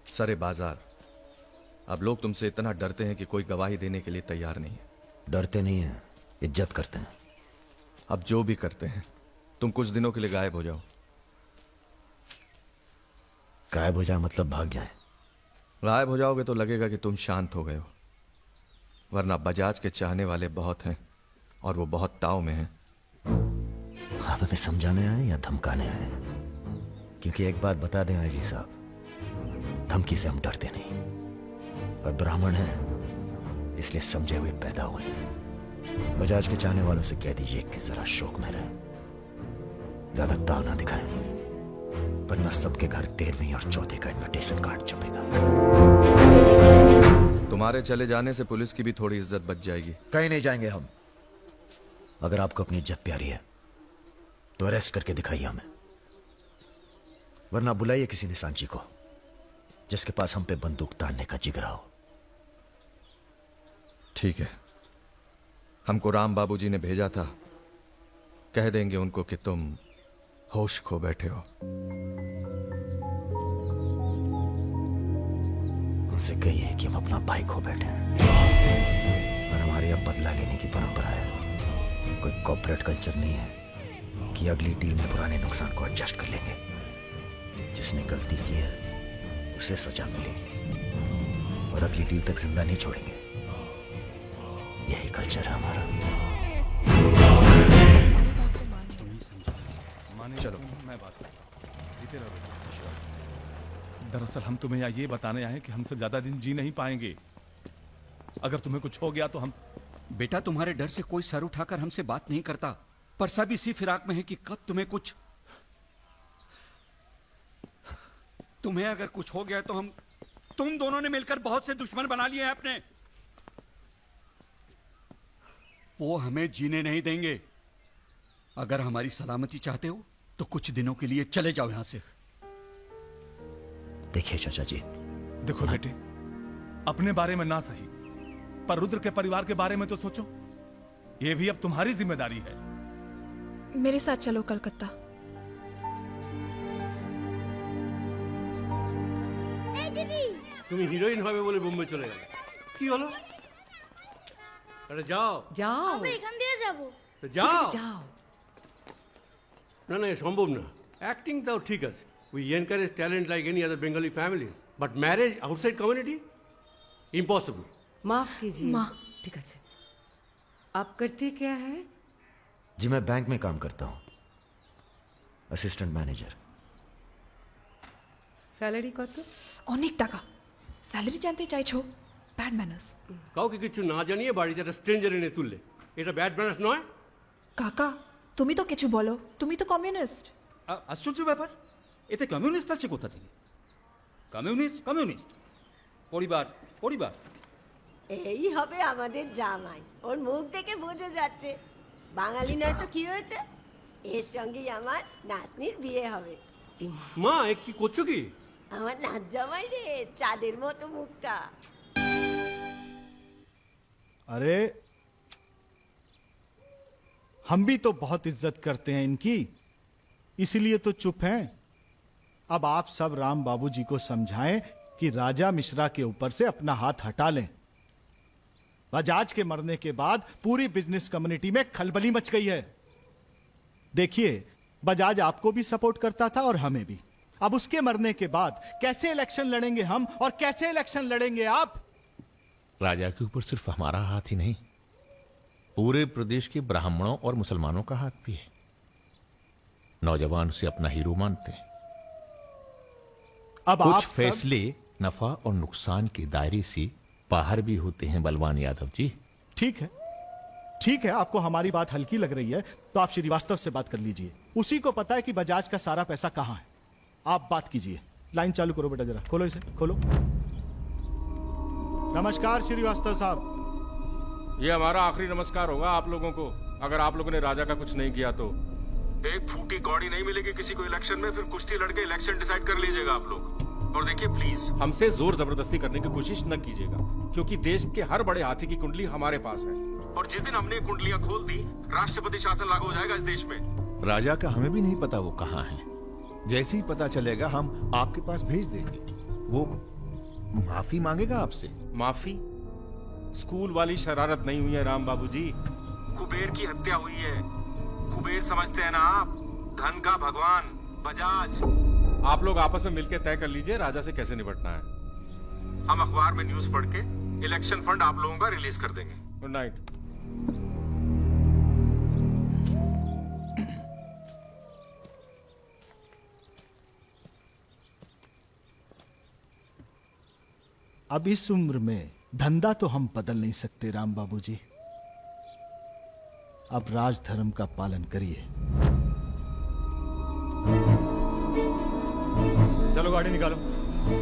सरे बाजार। अब लोग तुमसे इतना डरते हैं कि कोई गवाही देने के लिए तैयार नहीं है। डरते नहीं हैं, इज्जत करते हैं। अब जो भी करते हैं, तुम कुछ दिनों के लिए गायब हो जाओ। गायब हो जाए मतलब भाग जाए? गायब हो जाओगे तो लगेगा कि तुम शांत हो गए हो, वरना बजाज के चाहने वाले बहुत हैं और वो बहुत ताव में हैं। आप हमें समझाने आए या धमकाने आए? क्योंकि एक बात बता दें आजी साहब, धमकी से हम डरते नहीं, और ब्राह्मण हैं इसलिए समझे हुए पैदा हुए हैं। बजाज के चाहने वालों से कह दीजिए कि जरा शौक में रहे, ज्यादा ताव ना दिखाएं, वरना सबके घर 13वीं और 14 का इनविटेशन कार्ड छपेगा। तुम्हारे चले जाने से पुलिस की भी थोड़ी इज्जत बच जाएगी। कहीं नहीं जाएंगे हम। अगर आपको अपनी इज्जत प्यारी है तो अरेस्ट करके दिखाइए हमें, वरना बुलाइए किसी निशानची को जिसके पास हम पे बंदूक तानने का जिगरा हो। ठीक है, हमको राम बाबूजी ने भेजा था, कह देंगे उनको कि तुम होश खो बैठे हो। उनसे कहिए कि हम अपना भाई खो बैठे हैं, और हमारी अब बदला लेने की परंपरा है। कोई कॉर्पोरेट कल्चर नहीं है कि अगली डील में पुराने नुकसान को एडजस्ट कर लेंगे। जिसने गलती की है उसे सजा मिलेगी, और अगली डील तक जिंदा नहीं छोड़ेंगे। यही कल्चर है हमारा। चलो मैं बात जीते रहो। दरअसल हम तुम्हें यहाँ ये बताने आए हैं कि हमसे ज्यादा दिन जी नहीं पाएंगे। अगर तुम्हें कुछ हो गया तो हम। बेटा, तुम्हारे डर से कोई सर उठाकर हमसे बात नहीं करता, पर सब इसी फिराक में है कि कब तुम्हें अगर कुछ हो गया तो तुम दोनों ने मिलकर बहुत से दुश्मन बना लिए हैं अपने। वो हमें जीने नहीं देंगे। अगर हमारी सलामती चाहते हो तो कुछ दिनों के लिए चले जाओ यहां से। देखिए चाचा जी, देखो बेटे, अपने बारे में ना सही, पर रुद्र के परिवार के बारे में तो सोचो। ये भी अब तुम्हारी जिम्मेदारी है। मेरे साथ चलो कलकत्ता। তুমি হিরোইন হবে বলে বোম্বে চলে গেলে, কি হলো? আরে যাও যাও, আমরা এখান দিয়ে যাব। তো যাও যাও। না না, সম্ভব না। অ্যাক্টিংটাও ঠিক আছে, we encourage talent like any other Bengali families, but marriage outside community impossible. माफ कीजिए। ठीक है, आप करते क्या है? जी मैं बैंक में काम करता हूँ, असिस्टेंट मैनेजर। স্যালারি কত? অনেক টাকা। স্যালারি জানতে চাইছো? Bad manners. কাউকে কিছু না জানিয়ে বাড়িতে একটা স্ট্রেঞ্জার এনে তুললে, এটা ব্যাড ম্যানার্স নয়? কাকা তুমি তো কিছু বলো, তুমি তো কমিউনিস্ট। আশ্চর্য ব্যাপার, এতে কমিউনিস্ট আছে কোথা থেকে? কমিউনিস্ট কমিউনিস্ট, পরিবার পরিবার। এই হবে আমাদের জামাই, ওর মুখ দেখে বোঝা যাচ্ছে। বাঙালি নয় তো কি হয়েছে, এর সঙ্গেই আমার নাতনির বিয়ে হবে। মা এ কি করছো কি? আমার নাত জামাই রে, চাঁদের মতো মুখটা। अरे हम भी तो बहुत इज्जत करते हैं इनकी, इसलिए तो चुप हैं। अब आप सब राम बाबूजी को समझाएं कि राजा मिश्रा के ऊपर से अपना हाथ हटा लें। बजाज के मरने के बाद पूरी बिजनेस कम्युनिटी में खलबली मच गई है। देखिए, बजाज आपको भी सपोर्ट करता था और हमें भी। अब उसके मरने के बाद कैसे इलेक्शन लड़ेंगे हम, और कैसे इलेक्शन लड़ेंगे आप? राजा के ऊपर सिर्फ हमारा हाथ ही नहीं, पूरे प्रदेश के ब्राह्मणों और मुसलमानों का हाथ भी है। नौजवान उसे अपना हीरो मानते हैं। अब कुछ आप फैसले नफा और नुकसान के दायरे से बाहर भी होते हैं बलवान यादव जी। ठीक है, ठीक है, आपको हमारी बात हल्की लग रही है तो आप श्रीवास्तव से बात कर लीजिए। उसी को पता है कि बजाज का सारा पैसा कहां है। आप बात कीजिए। लाइन चालू करो बेटा, जरा खोलो इसे, खोलो। नमस्कार श्रीवास्तव साहब। ये हमारा आखिरी नमस्कार होगा आप लोगों को, अगर आप लोगों ने राजा का कुछ नहीं किया तो। एक फूटी कौड़ी नहीं मिलेगी किसी को इलेक्शन में, फिर कुश्ती लड़के इलेक्शन डिसाइड कर लीजिएगा आप लोग। और देखिए प्लीज, हमसे जोर जबरदस्ती करने की कोशिश न कीजिएगा, क्योंकि देश के हर बड़े हाथी की कुंडली हमारे पास है। और जिस दिन हमने कुंडलियां खोल दी, राष्ट्रपति शासन लागू हो जाएगा इस देश में। राजा का हमें भी नहीं पता वो कहाँ है। जैसे ही पता चलेगा हम आपके पास भेज देंगे। वो माफी मांगेगा आपसे। माफी? स्कूल वाली शरारत नहीं हुई है राम बाबूजी। कुबेर की हत्या हुई है। कुबेर समझते हैं ना आप, धन का भगवान बजाज। आप लोग आपस में मिलकर तय कर लीजिए राजा से कैसे निपटना है। हम अखबार में न्यूज पढ़ के इलेक्शन फंड आप लोगों का रिलीज कर देंगे। Good night. अब इस उम्र में धंधा तो हम बदल नहीं सकते राम बाबूजी। अब राजधर्म का पालन करिए। चलो गाड़ी निकालो।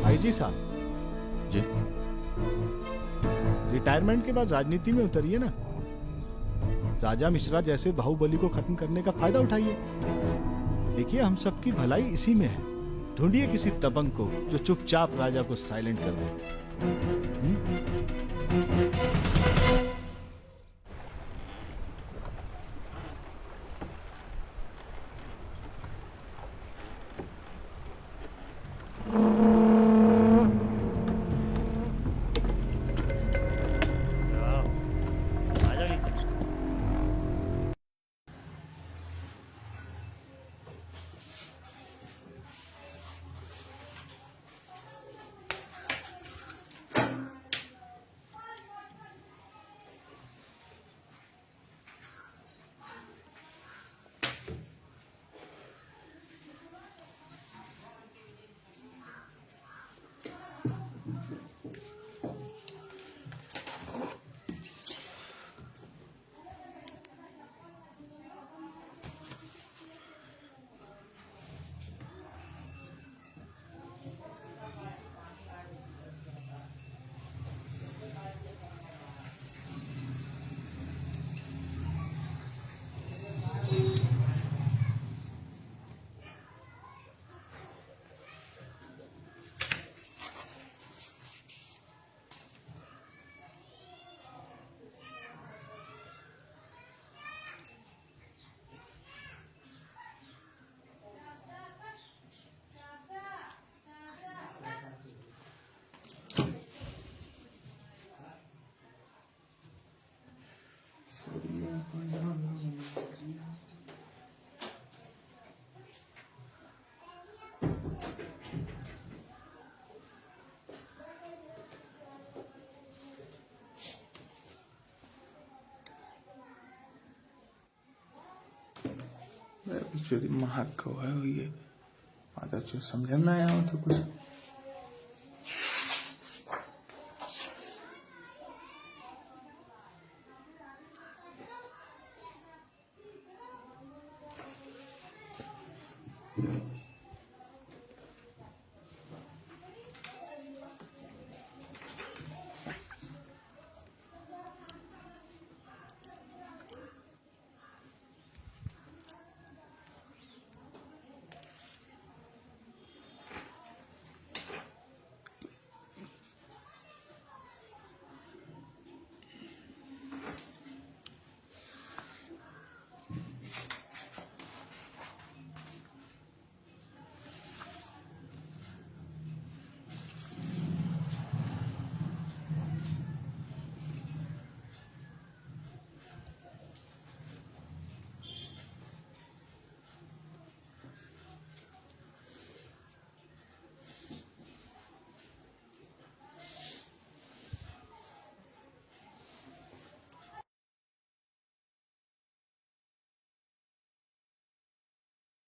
आईजी साहब जी, रिटायरमेंट के बाद राजनीति में उतरिए ना। राजा मिश्रा जैसे बाहुबली को खत्म करने का फायदा उठाइए। देखिए हम सबकी भलाई इसी में है। ढूंढिए किसी दबंग को जो चुपचाप राजा को साइलेंट कर दे। चोरी महाग को है ये आधा जो समझ में आया हो तो कुछ